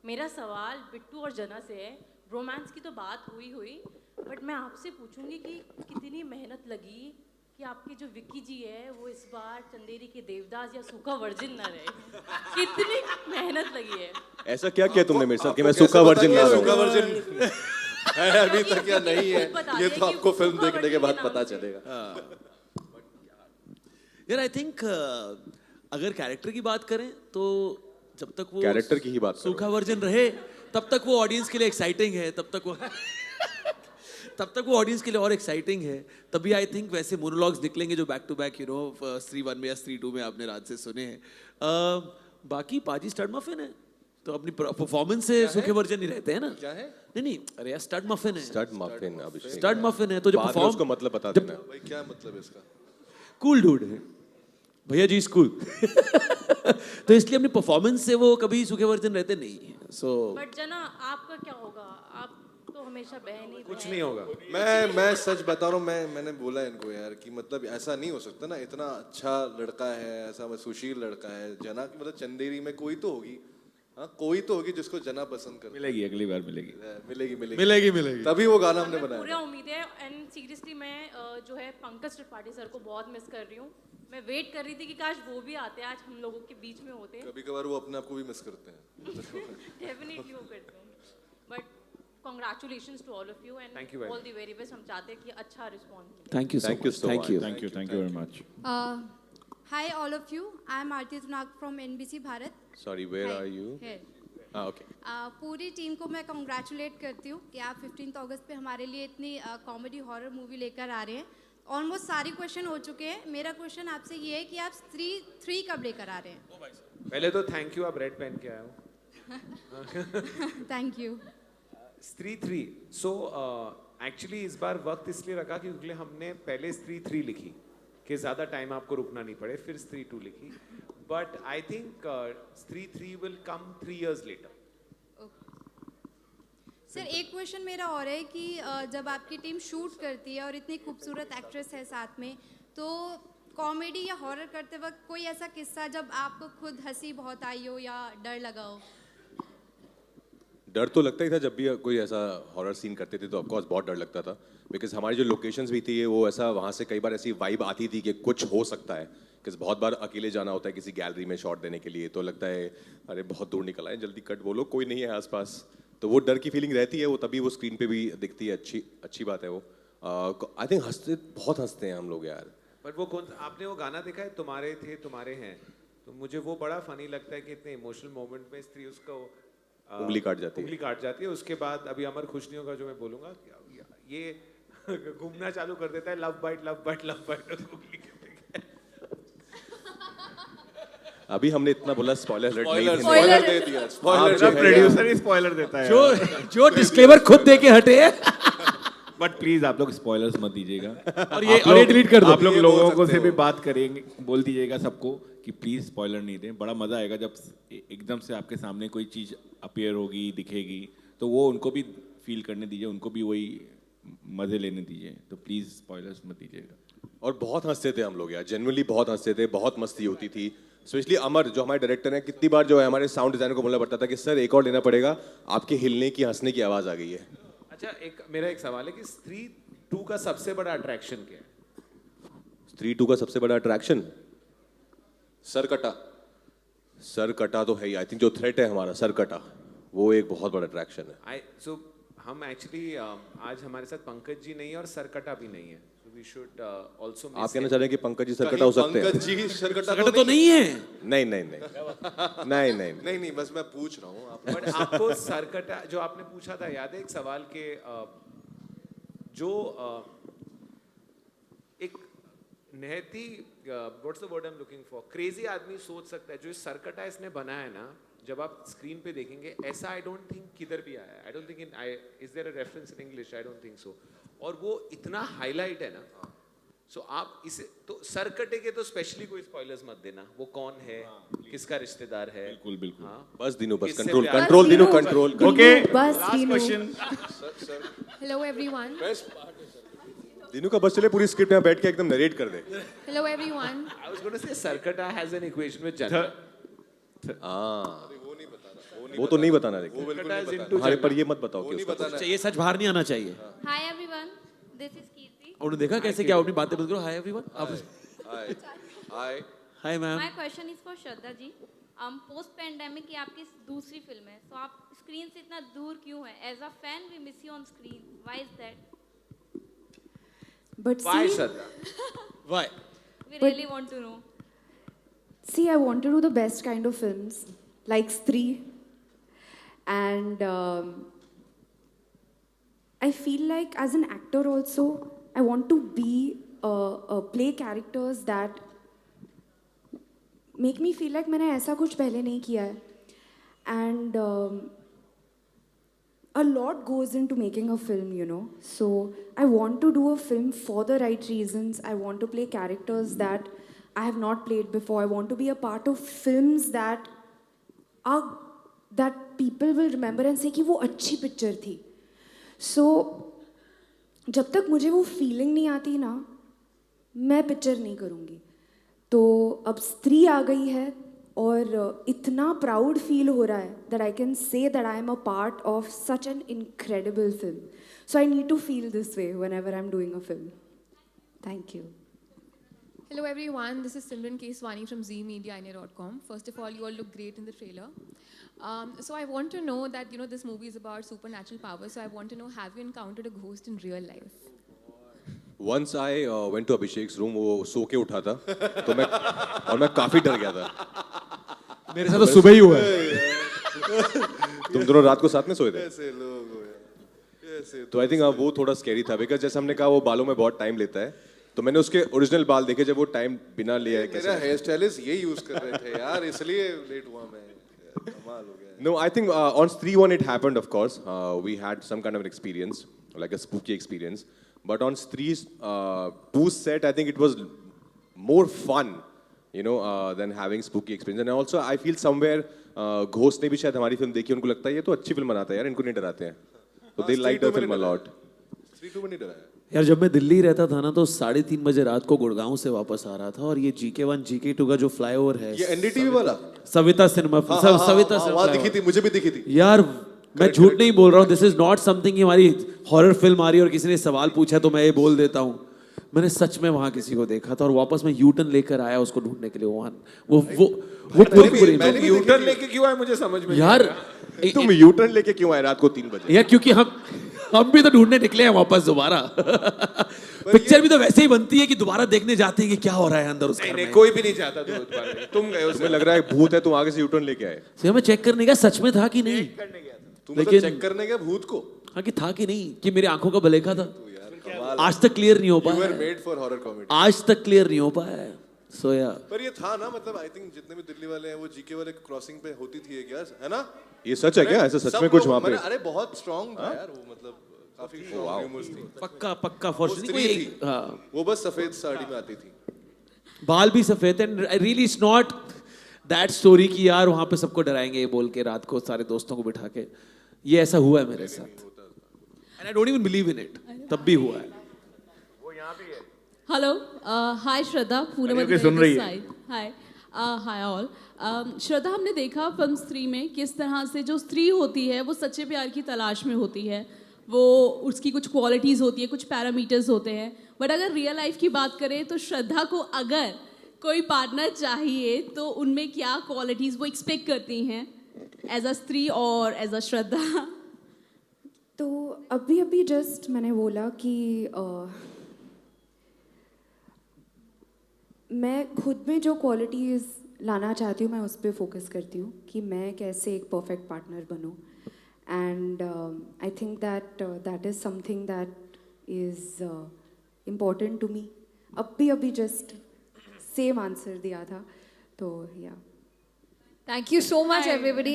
मेरा सवाल बिट्टू और जना से है। रोमांस की तो बात हुई, बट मैं आपसे पूछूंगी कि कितनी मेहनत लगी कि आपके जो विक्की जी है वो इस बार चंदेरी के देवदास या सूखा वर्जिन ना रहे। कितनी मेहनत लगी है? ऐसा क्या किया तुमने मेरे साथ कि मैं सूखा वर्जिन ना रहूं? सूखा वर्जिन है अभी तक या नहीं है, ये तो आपको फिल्म देखने के बाद पता चलेगा। यार आई थिंक अगर कैरेक्टर की बात करें तो जब तक वो कैरेक्टर की ही बात सूखा वर्जन रहे तब तक वो ऑडियंस के लिए एक्साइटिंग है, तब तक वो ऑडियंस के लिए और एक्साइटिंग है। तभी आई थिंक वैसे मोनोलॉग्स निकलेंगे जो back to back, you know, Stree 1 में या स्त्री 2 में आपने राज से सुने हैं। बाकी पाजी स्टड मफिन है तो अपनी परफॉर्मेंस से सूखे वर्जन नहीं रहते हैं ना। क्या है? नहीं, अरे यार स्टड मफिन है। स्टड मफिन, अभिषेक स्टड मफिन है तो जो परफॉर्म, उसको मतलब बता देना भाई, क्या मतलब है इसका? कूल डूड है भैया जी, स्कूल तो इसलिए अपनी परफॉर्मेंस से वो कभी सूखे वर्जन रहते नहीं है। सो बट जना आपका क्या होगा? आप तो हमेशा बहन ही कुछ नहीं होगा। मैं सच बता रहा हूँ, मैंने बोला इनको यार कि मतलब ऐसा नहीं हो सकता ना, इतना अच्छा लड़का है, ऐसा सुशील लड़का है जना की, मतलब चंदेरी में कोई तो होगी हाँ कोई तो होगी जिसको जना पसंद कर मिलेगी, अगली बार मिलेगी। मिलेगी मिलेगी मिलेगी मिलेगी तभी वो गाना हमने बनाया पूरा उम्मीद है एंड सीरियसली मैं जो है पंकज त्रिपाठी सर को बहुत मिस कर रही हूँ। मैं वेट कर रही थी कि काश वो भी आते, आज हम लोगों के बीच में होते। कभी कभार वो अपने आप को भी मिस करते हैं डेफिनेटली वो करते हैं but congratulations to all of you and Thank you very all the very best. हम चाहते हैं कि अच्छा रिस्पॉन्स मिले। Thank you so Thank you much. so Thank much. you. Thank you very much. Hi all of you. I am Aarti Tunag from NBC Bharat. Sorry where Hi. Are you Here. हाँ okay पूरी team को मैं congratulate करती हूँ कि आप 15 अगस्त पे हमारे लिए इतनी कॉमेडी हॉरर मूवी लेकर आ रहे हैं। ऑलमोस्ट सारी क्वेश्चन हो चुके हैं। मेरा क्वेश्चन आपसे ये है कि आप स्त्री 3 कब लेकर आ रहे हैं? पहले तो थैंक यू, आप रेड पेन के आए हो। Thank you. स्त्री 3 सो एक्चुअली इस बार वक्त इसलिए रखा क्योंकि हमने पहले स्त्री 3 लिखी कि ज़्यादा टाइम आपको रुकना नहीं पड़े, फिर स्त्री 2 लिखी, बट आई थिंक स्त्री 3 will come 3 years later. Sir एक क्वेश्चन मेरा और है कि जब आपकी टीम शूट करती है और इतनी खूबसूरत एक्ट्रेस है साथ में, तो कॉमेडी या हॉरर करते वक्त कोई ऐसा किस्सा जब आपको खुद हंसी बहुत आई हो या डर लगा हो? डर तो लगता ही था जब भी कोई ऐसा हॉरर सीन करते थे तो ऑफकोर्स बहुत डर लगता था बिकॉज हमारी जो लोकेशंस भी थी वो ऐसा वहाँ से कई बार ऐसी वाइब आती थी कि कुछ हो सकता है। बिकॉज बहुत बार अकेले जाना होता है किसी गैलरी में शॉट देने के लिए, तो लगता है अरे बहुत दूर निकल आए, जल्दी कट बोलो, कोई नहीं है आसपास, तो वो डर की फीलिंग रहती है, वो तभी वो स्क्रीन पे भी दिखती है। अच्छी बात है वो। आई थिंक बहुत हंसते हैं हम लोग यार। बट वो कौन, आपने वो गाना देखा है तुम्हारे थे तुम्हारे हैं, तो मुझे वो बड़ा फनी लगता है कि इतने इमोशनल मोमेंट में स्त्री उसको उंगली काट जाती है। उसके बाद अभी अमर खुश नहीं होगा जो मैं बोलूंगा, ये घूमना चालू कर देता है, love bite love bite love bite. अभी हमने इतना बोला स्पॉइलर स्पॉइलर दे दिया, स्पॉइलर प्रोड्यूसर ही स्पॉइलर देता है जो डिस्क्लेमर खुद दे के हटे हैं। बट प्लीज आप लोग स्पॉयलर्स मत दीजिएगा और ये डिलीट कर दो। आप लोग लोगों को से भी बात करेंगे, बोल दीजिएगा सबको कि प्लीज स्पॉइलर नहीं दें। बड़ा मजा आएगा जब एकदम से आपके सामने कोई चीज अपीयर होगी, दिखेगी, तो वो उनको भी फील करने दीजिए, उनको भी वही मजे लेने दीजिए, तो प्लीज स्पॉयलर्स मत दीजिएगा। और बहुत हंसते थे हम लोग यार, जेन्युइनली बहुत हंसते थे, बहुत मस्ती होती थी। स्पेशली अमर जो हमारे डायरेक्टर हैं, कितनी बार जो है हमारे साउंड डिजाइनर को बोलना पड़ता था कि सर एक और लेना पड़ेगा, आपके हिलने की हंसने की आवाज आ गई है। अच्छा, मेरा एक सवाल है कि स्त्री 2 का सबसे बड़ा अट्रैक्शन क्या है? स्त्री 2 का सबसे बड़ा अट्रैक्शन सर कटा तो है ही। आई थिंक जो थ्रेट है हमारा सर कटा, वो एक बहुत बड़ा अट्रैक्शन है। सो हम एक्चुअली आज हमारे साथ पंकज जी नहीं है और सरकटा भी नहीं है, so we should also आप कहना चाह रहे हैं कि पंकज जी सरकटा हो सकते हैं? पंकज जी सरकटा तो नहीं है। नहीं, बस मैं पूछ रहा हूँ। बट आपको सरकटा जो आपने पूछा था याद है एक सवाल के जो एक नहती what's the word I am looking for, crazy आदमी सोच सकता है जो सरकटा इसने बनाया है ना, जब आप स्क्रीन पे देखेंगे ऐसा आई डोंट थिंक किधर भी आया है। I don't think is there a reference in English, I don't think so. और वो इतना हाईलाइट है ना, सो आप इसे तो सरकटे के तो स्पेशली कोई स्पॉयलर्स मत देना, वो कौन है, किसका रिश्तेदार है। बिल्कुल हाँ, बस दिनू, बस किससे कंट्रोल प्यार- कंट्रोल दिनू कंट्रोल। ओके, बस last Dinu. Question. Hello everyone. Dinu का बस चले पूरी स्क्रिप्ट में बैठ के एकदम नरेट कर दे। Hello everyone. I was going to say Sarkata has an equation with Jannah. वो तो नहीं बताना, लेकिन Sarkata is into हमारे पर Jannah. ये मत बताओ कि उसका कुछ। ये सच बाहर नहीं आना चाहिए। Hi everyone. This is Kirti. उन्होंने देखा कैसे क्या अपनी बातें बंद करो। Hi everyone. Hi ma'am. My question is for Shraddha ji. Post pandemic ये आपकी दूसरी फिल्म है, तो आप स्क्रीन से इतना दूर क्यों हैं? As a fan we miss you on screen. Why is that? But Why, see, Shraddha? Why? We But- really want to know. see, I want to do the best kind of films, like Stree. And I feel like as an actor also, I want to be play characters that make me feel like मैंने ऐसा कुछ पहले नहीं किया है. And a lot goes into making a film, you know. So I want to do a film for the right reasons. I want to play characters that I have not played before. I want to be a part of films that people will remember and say कि वो अच्छी picture थी. So जब तक मुझे वो feeling नहीं आती ना, मैं पिक्चर नहीं करूँगी. तो अब स्त्री आ गई है, और इतना प्राउड फील हो रहा है that I can say that I am a part of such an incredible film. So I need to feel this way whenever I am doing a film. Thank you. Hello everyone, this is Simran Keswani from zmedia.com. First of all, you all look great in the trailer. So I want to know that, you know, this movie is about supernatural powers. So I want to know, have you encountered a ghost in real life? Once I went to Abhishek's room, वो सो के उठा था, तो मैं काफी डर गया था. मेरे साथ तो सुबह ही हुआ है. तुम दोनों रात को साथ में सोए थे? ऐसे लोग हो यार, ऐसे तो आई थिंक वो थोड़ा स्कैरी था, बिकॉज जैसे हमने कहा वो बालों में बहुत टाइम लेता है, तो मैंने उसके ओरिजिनल बाल देखे जब वो टाइम बिना लिया है. मेरा हेयर स्टाइलिस्ट ये यूज कर रहे थे यार, इसलिए लेट हुआ मैं. कमाल हो गया. No, I think on Stree 1 it happened, of course. We had some kind of an experience, like a spooky experience. But on Stree 2 set, I think it was more fun, you know, than having spooky experience. And also, I feel somewhere, Ghost ने भी शायद हमारी film देखी, उनको लगता है ये तो अच्छी फिल्म बनाता है यार, इनको नहीं डराते हैं. So they liked the film a lot. Stree 2 में नहीं डरा. यार जब मैं दिल्ली रहता था ना, तो 3:30 बजे रात को गुड़गांव से वापस आ रहा था, और ये GK1 GK2 का जो फ्लाईओवर है, ये NDTV वाला सविता सिनेमा, सविता सिनेमा वहाँ दिखी थी, मुझे भी दिखी थी यार. मैं झूठ नहीं बोल रहा हूँ. दिस इज नॉट समथिंग हमारी हॉरर फिल्म आ रही है और किसी ने सवाल पूछा तो मैं ये बोल देता हूँ. मैंने सच में वहाँ किसी को देखा था, और वापस मैं यूटर्न लेकर आया उसको ढूंढने के लिए. वो पूरी यूटर्न लेके क्यों आए मुझे समझ में यार. तुम यूटर्न लेके क्यों आए रात को 3 बजे? यार क्योंकि हम भी तो ढूंढने निकले हैं वापस दोबारा. पिक्चर भी तो वैसे ही बनती है कि दोबारा देखने जाते हैं कि क्या हो रहा है अंदर उस घर में. कोई भी नहीं चाहता. तुम गए, तुम्हें लग रहा है भूत है, तुम आगे से यूटर्न लेके आए. तो मैं चेक करने का सच में था कि नहीं. तुम मतलब चेक करने गए भूत को? हाँ, कि था कि नहीं, कि मेरी आंखों का भलेखा था. आज तक क्लियर नहीं हो पाया. You were made for horror comedy. आज तक क्लियर नहीं हो पाया. सो या पर ये था ना, मतलब आई थिंक जितने भी दिल्ली वाले हैं वो जीके वाले क्रॉसिंग पे होती थी एक यार, है ना? ये सच है क्या? ऐसा सच में कुछ वहाँ पे? अरे बहुत स्ट्रॉन्ग था यार वो, मतलब काफी ह्यूमरस थी. पक्का फॉर थी. हाँ, वो बस सफेद साड़ी में आती थी, बाल भी सफेद. And really it's not that story कि यार वहाँ पे सबको डराएंगे ये बोल के रात को सारे दोस्तों को बिठा के. ये ऐसा हुआ है मेरे साथ, and I don't even believe in it. तब भी हुआ है. हेलो, हाय श्रद्धा, पूनम सुन रही है. हाय हाय ऑल. श्रद्धा, हमने देखा फिल्म स्त्री में किस तरह से जो स्त्री होती है वो सच्चे प्यार की तलाश में होती है. वो उसकी कुछ क्वालिटीज़ होती है, कुछ पैरामीटर्स होते हैं. बट अगर रियल लाइफ की बात करें तो श्रद्धा को अगर कोई पार्टनर चाहिए तो उनमें क्या क्वालिटीज़ वो एक्सपेक्ट करती हैं एज अ स्त्री और एज अ श्रद्धा? तो अभी जस्ट मैंने बोला कि मैं खुद में जो क्वालिटीज़ लाना चाहती हूँ मैं उस पर फोकस करती हूँ कि मैं कैसे एक परफेक्ट पार्टनर बनूँ. And I think that is something that is important to me. अभी जस्ट सेम आंसर दिया था. तो या Thank you so much, everybody.